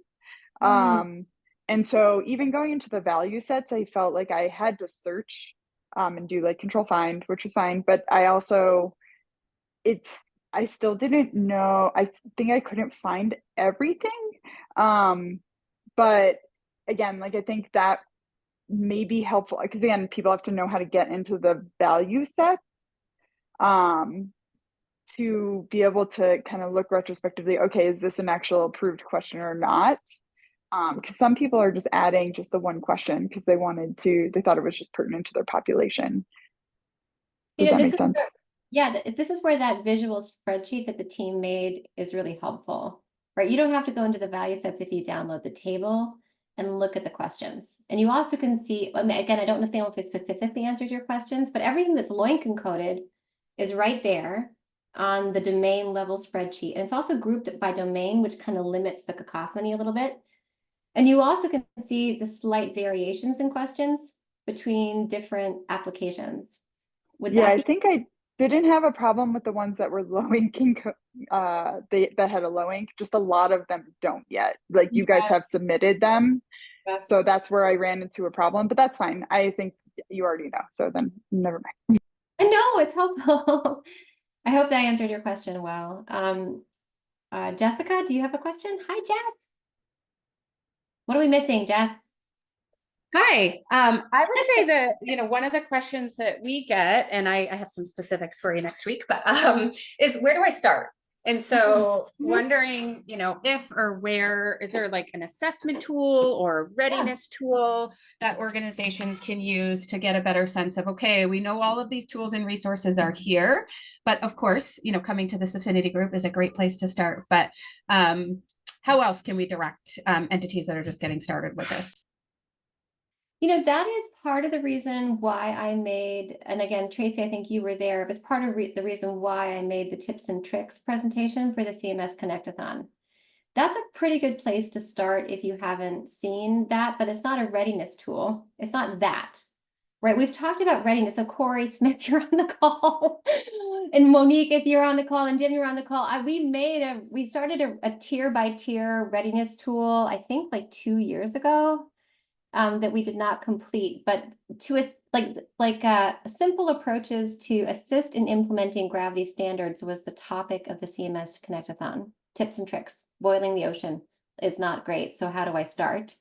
And so even going into the value sets, I felt like I had to search and do like control find, which was fine. But I still didn't know. I think I couldn't find everything. But again, like I think that may be helpful because again, people have to know how to get into the value set to be able to kind of look retrospectively, okay, is this an actual approved question or not? Because some people are just adding just the one question because they thought it was just pertinent to their population. Does that make sense? This is where that visual spreadsheet that the team made is really helpful, right? You don't have to go into the value sets if you download the table and look at the questions. And you also can see, again, I don't know if it specifically answers your questions, but everything that's LOINC encoded is right there on the domain level spreadsheet. And it's also grouped by domain, which kind of limits the cacophony a little bit. And you also can see the slight variations in questions between different applications. I think I didn't have a problem with the ones that were LOINC that had a LOINC. Just a lot of them don't yet. Like you guys have submitted them. So that's where I ran into a problem, but that's fine. I think you already know. So then never mind. I know, it's helpful. I hope that answered your question well. Jessica, do you have a question? Hi, Jess. What are we missing, Jess? Hi. I would say that, one of the questions that we get, and I have some specifics for you next week, but is where do I start? And so wondering, if or where, is there like an assessment tool or readiness tool that organizations can use to get a better sense of, okay, we know all of these tools and resources are here, but of course, coming to this affinity group is a great place to start. But how else can we direct entities that are just getting started with this? That is part of the reason why I made, and again, Tracy, I think you were there, but it's part of the reason why I made the tips and tricks presentation for the CMS Connect-a-thon. that's a pretty good place to start if you haven't seen that, but it's not a readiness tool. It's not that, right? We've talked about readiness. So Corey Smith, you're on the call. And Monique, if you're on the call, and Jim, you're on the call. We started a tier by tier readiness tool, I think like 2 years ago, that we did not complete, but to us, simple approaches to assist in implementing gravity standards was the topic of the CMS Connectathon. Tips and tricks. Boiling the ocean is not great. So how do I start?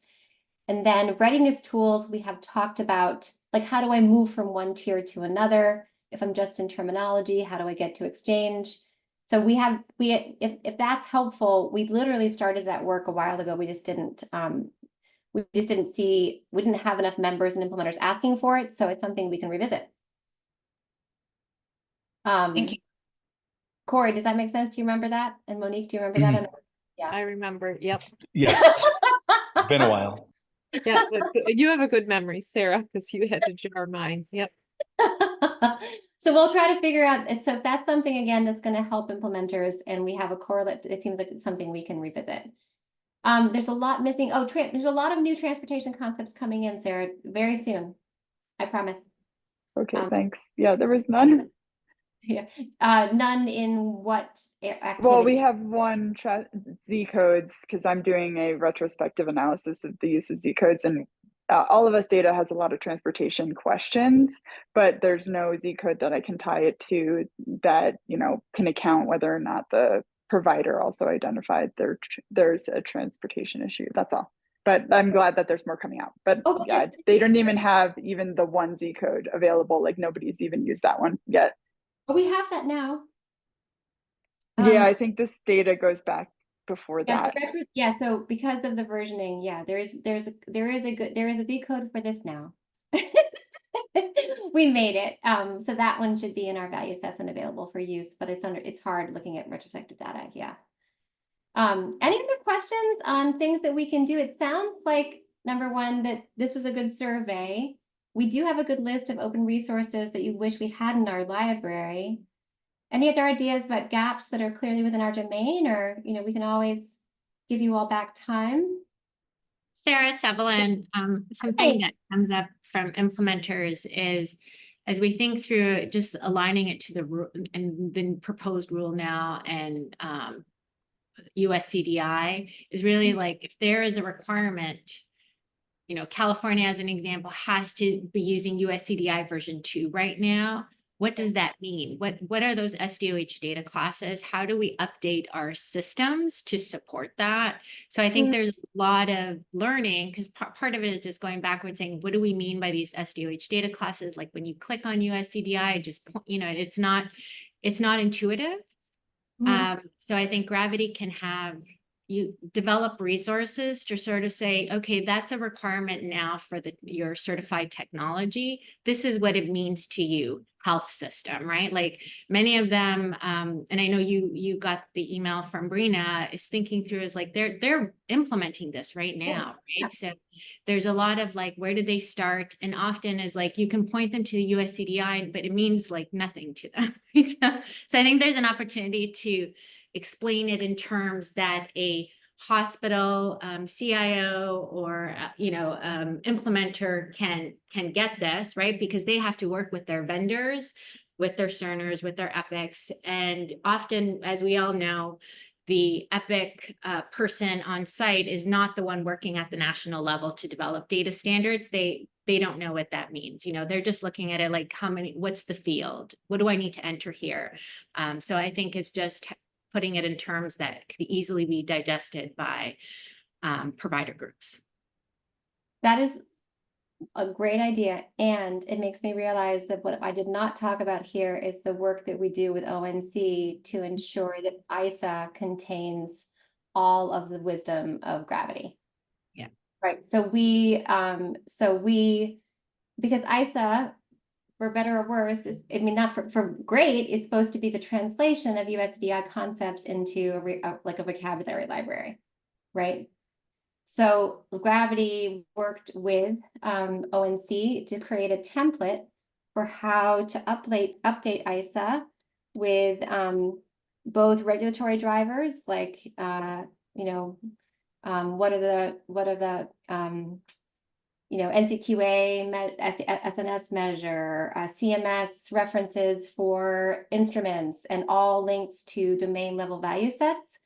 And then readiness tools, we have talked about, like, how do I move from one tier to another? If I'm just in terminology, how do I get to exchange? So if that's helpful, we literally started that work a while ago. We didn't have enough members and implementers asking for it. So it's something we can revisit. Thank you. Corey, does that make sense? Do you remember that? And Monique, do you remember that? Yeah. I remember. Yep. Yes. Been a while. Yeah, but you have a good memory, Sarah, because you had to jar mine. Yep. So we'll try to figure out. And so if that's something, again, that's going to help implementers and we have a correlate, it seems like it's something we can revisit. There's a lot missing. Oh, there's a lot of new transportation concepts coming in, Sarah, very soon. I promise. Okay, thanks. Yeah, there was none. Yeah. None in what activity? Well, we have one Z codes because I'm doing a retrospective analysis of the use of Z codes, and all of us data has a lot of transportation questions, but there's no Z code that I can tie it to that, you know, can account whether or not the provider also identified there's a transportation issue. That's all. But I'm glad that there's more coming out. But yeah, they don't even have even the one Z code available. Like nobody's even used that one yet. Oh, we have that now. Yeah, I think this data goes back before that. Yeah, so because of the versioning, yeah, there is a Z code for this now. We made it. So that one should be in our value sets and available for use, but it's hard looking at retrospective data. Yeah. Any other questions on things that we can do? It sounds like, number one, that this was a good survey. We do have a good list of open resources that you wish we had in our library. Any other ideas about gaps that are clearly within our domain, or, you know, we can always give you all back time? Sarah, it's Evelyn. Something that comes up from implementers is, as we think through just aligning it to the rule and the proposed rule now and USCDI, is really like, if there is a requirement, you know, California, as an example, has to be using USCDI version 2 right now. What does that mean? What are those SDOH data classes? How do we update our systems to support that? So I think there's a lot of learning, because part of it is just going backwards saying, what do we mean by these SDOH data classes? Like when you click on USCDI, just, you know, it's not intuitive. So I think Gravity can have you develop resources to sort of say, okay, that's a requirement now for your certified technology. This is what it means to you, health system, right? Like many of them, and I know you got the email from Brina, is thinking through is like they're implementing this right now, right? So there's a lot of like, where did they start? And often is like, you can point them to the USCDI, but it means like nothing to them. Right? So I think there's an opportunity to explain it in terms that a hospital CIO or implementer can get this, right? Because they have to work with their vendors, with their Cerners, with their Epics, and often, as we all know, the Epic person on site is not the one working at the national level to develop data standards. They don't know what that means. You know, they're just looking at it like, what's the field? What do I need to enter here? So I think it's just putting it in terms that could easily be digested by provider groups. That is a great idea. And it makes me realize that what I did not talk about here is the work that we do with ONC to ensure that ISA contains all of the wisdom of Gravity. Yeah. Right. So because ISA, for better or worse, is, I mean, not for great, is supposed to be the translation of USDI concepts into like a vocabulary library, right? So Gravity worked with ONC to create a template for how to update ISA with both regulatory drivers like you know, what are the NCQA, SNS measure, CMS references for instruments, and all links to domain level value sets.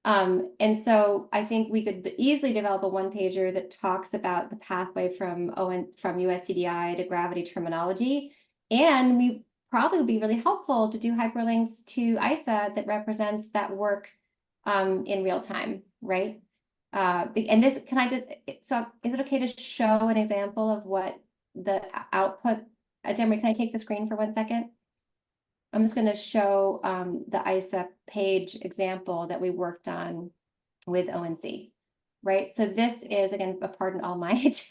And so I think we could easily develop a one-pager that talks about the pathway from USCDI to gravity terminology. And we probably would be really helpful to do hyperlinks to ISA that represents that work in real time, right? And this, so is it okay to show an example of what the output, Demery, can I take the screen for 1 second? I'm just going to show the ISA page example that we worked on with ONC, right? So this is, again, pardon all my tabs,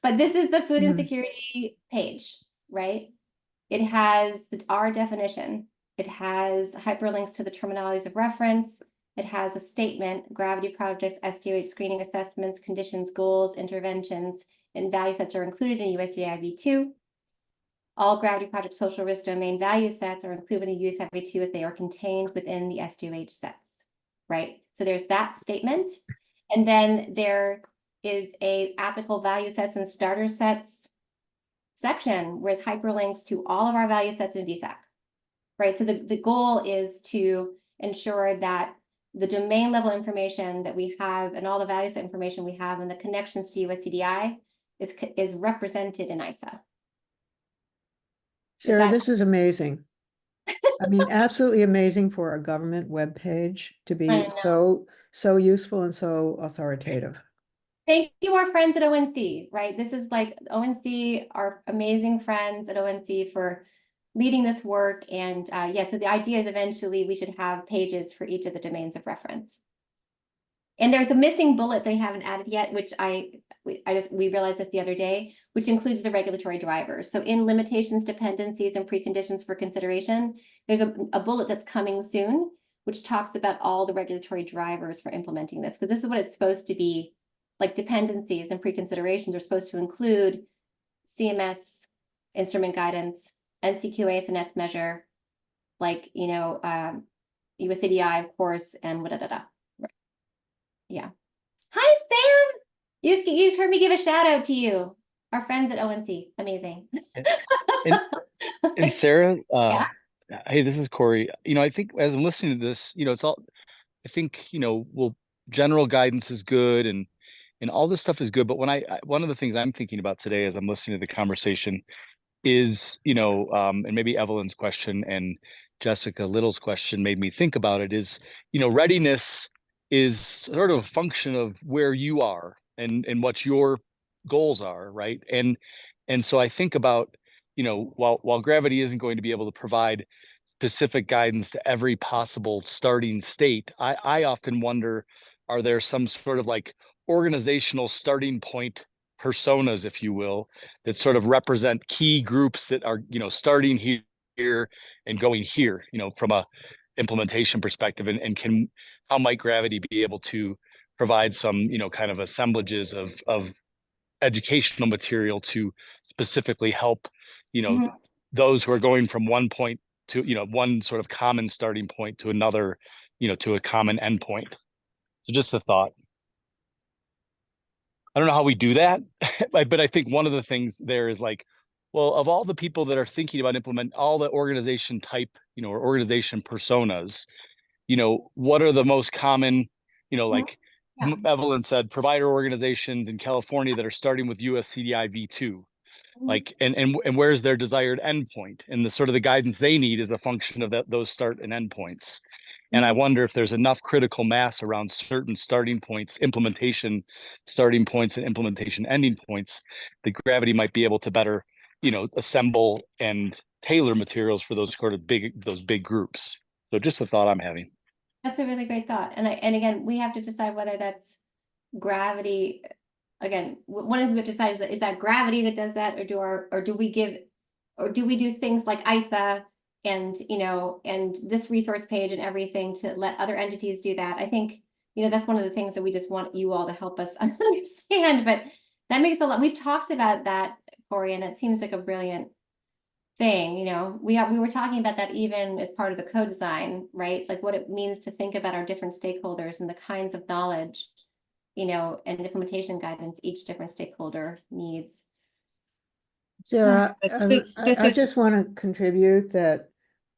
but this is the food insecurity page, right? It has our definition. It has hyperlinks to the terminologies of reference. It has a statement, gravity projects, SDOH screening assessments, conditions, goals, interventions, and value sets are included in USDI v2. All gravity project social risk domain value sets are included in the USDI v2 if they are contained within the SDOH sets, right? So there's that statement. And then there is a applicable value sets and starter sets section with hyperlinks to all of our value sets in VSAC, right? So the goal is to ensure that the domain level information that we have and all the value set information we have and the connections to USCDI is represented in ISA. Sarah, this is amazing. I mean, absolutely amazing for a government webpage to be so useful and so authoritative. Thank you, our friends at ONC, right? This is like ONC, our amazing friends at ONC for leading this work. And yeah, so the idea is eventually we should have pages for each of the domains of reference. And there's a missing bullet they haven't added yet, which we realized this the other day, which includes the regulatory drivers. So in limitations, dependencies, and preconditions for consideration, there's a bullet that's coming soon, which talks about all the regulatory drivers for implementing this, because this is what it's supposed to be. Like dependencies and preconsiderations are supposed to include CMS, instrument guidance, NCQA SNS measure, like, USCDI, of course, and yeah. Hi, Sam. You just heard me give a shout out to you. Our friends at ONC. Amazing. And Sarah, Yeah. hey, this is Corey. I think as I'm listening to this, it's all, I think, general guidance is good and all this stuff is good. But when one of the things I'm thinking about today as I'm listening to the conversation is, and maybe Evelyn's question and Jessica Little's question made me think about it is, readiness is sort of a function of where you are and what your goals are, right? And so I think about, while gravity isn't going to be able to provide specific guidance to every possible starting state, I often wonder, are there some sort of like organizational starting point personas, if you will, that sort of represent key groups that are, starting here and going here, from a implementation perspective, and how might gravity be able to provide some, kind of assemblages of educational material to specifically help, those who are going from one point to, one sort of common starting point to another, to a common endpoint. So just a thought. I don't know how we do that, but I think one of the things there is like, well, of all the people that are thinking about implement all the organization type, or organization personas, what are the most common, like Evelyn said, provider organizations in California that are starting with USCDI v2, like, and where's their desired endpoint, and the sort of the guidance they need is a function of those start and endpoints. And I wonder if there's enough critical mass around certain starting points, implementation starting points and implementation ending points, that gravity might be able to better, assemble and tailor materials for those sort of big groups. So just a thought I'm having. That's a really great thought. And again, we have to decide whether that's gravity. Again, one of the things we have to decide is that gravity that does that, or do we do things like ISA and and this resource page and everything to let other entities do that. I think that's one of the things that we just want you all to help us understand. But that makes a lot. We've talked about that, Corey, and it seems like a brilliant thing, you know, we were talking about that even as part of the co-design, right? Like what it means to think about our different stakeholders and the kinds of knowledge, you know, and implementation guidance each different stakeholder needs. Sarah, This I is just want to contribute that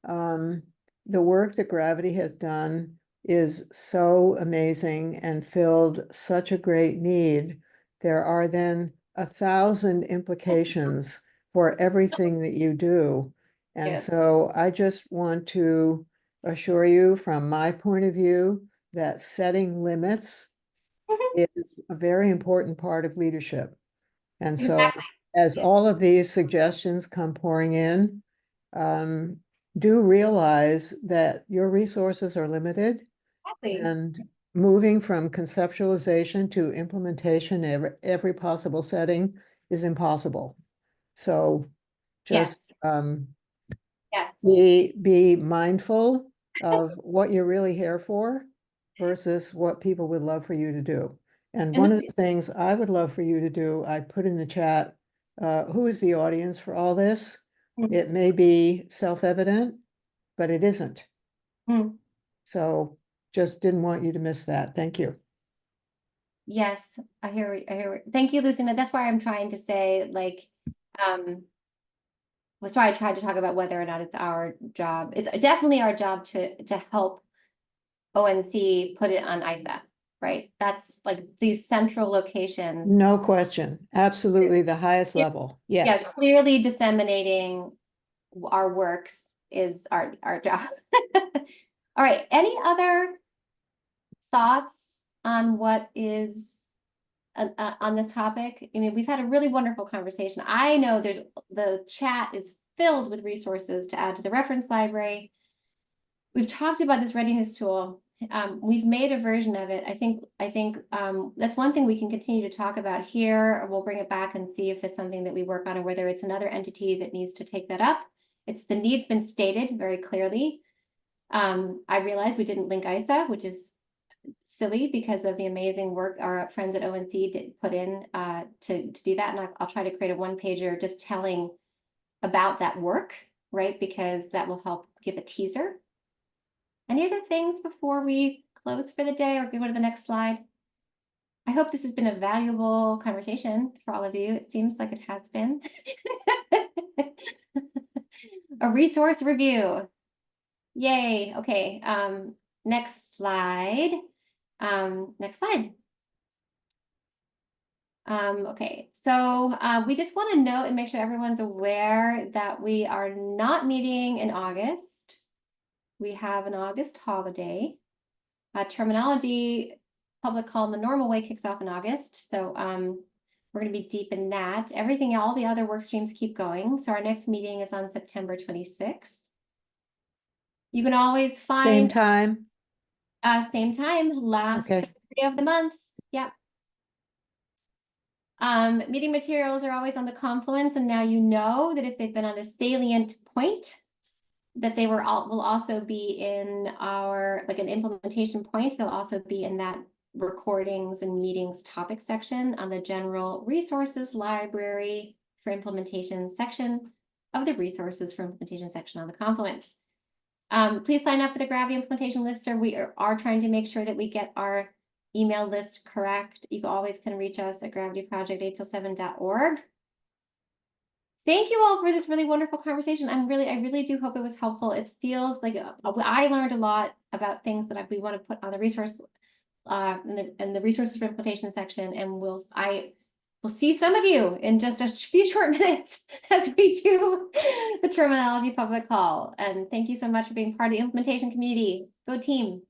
the work that Gravity has done is so amazing and filled such a great need. There are then 1,000 implications for everything that you do. And Yes. so I just want to assure you from my point of view that setting limits is a very important part of leadership. And so Exactly. as all of these suggestions come pouring in, do realize that your resources are limited Exactly. and moving from conceptualization to implementation every possible setting is impossible. So just Yes. be mindful of what you're really here for versus what people would love for you to do. And one of the things I would love for you to do, I put in the chat, who is the audience for all this? It may be self-evident, but it isn't. So just didn't want you to miss that. Thank you. Yes, I hear. Thank you, Lucinda. That's why I'm trying to say, like, that's why I tried to talk about whether or not it's our job. It's definitely our job to help ONC put it on ISA, right? That's like these central locations. No question. Absolutely the highest Yeah. level. Yeah, Yes. clearly disseminating our works is our job. All right, any other thoughts on what is on this topic? I mean, we've had a really wonderful conversation. I know the chat is filled with resources to add to the reference library. We've talked about this readiness tool. We've made a version of it. I think that's one thing we can continue to talk about here. We'll bring it back and see if it's something that we work on or whether it's another entity that needs to take that up. The need's been stated very clearly. I realize we didn't link ISA, which is silly because of the amazing work our friends at ONC did put in to do that. And I'll try to create a one-pager just telling about that work, right? Because that will help give a teaser. Any other things before we close for the day or go to the next slide? I hope this has been a valuable conversation for all of you. It seems like it has been. A resource review. Yay. Okay. Next slide. Next slide. Okay, so we just want to note and make sure everyone's aware that we are not meeting in August. We have an August holiday. Terminology public call in the normal way kicks off in August. So we're going to be deep in that. Everything, all the other work streams keep going. So our next meeting is on September 26th. You can always find Same time. Same time, last Okay. Thursday of the month. Yep. Meeting materials are always on the Confluence, and now you know that if they've been on a salient point, that they will also be in our, like an implementation point, they'll also be in that recordings and meetings topic section on the general resources library for implementation section of the resources for implementation section on the Confluence. Please sign up for the Gravity implementation listserv. We are trying to make sure that we get our email list correct. You always can reach us at gravityproject8till7.org. Thank you all for this really wonderful conversation. I really do hope it was helpful. It feels like I learned a lot about things that we want to put on the resource in the resources for implementation section, and we'll see some of you in just a few short minutes as we do the terminology public call. And thank you so much for being part of the implementation community. Go team.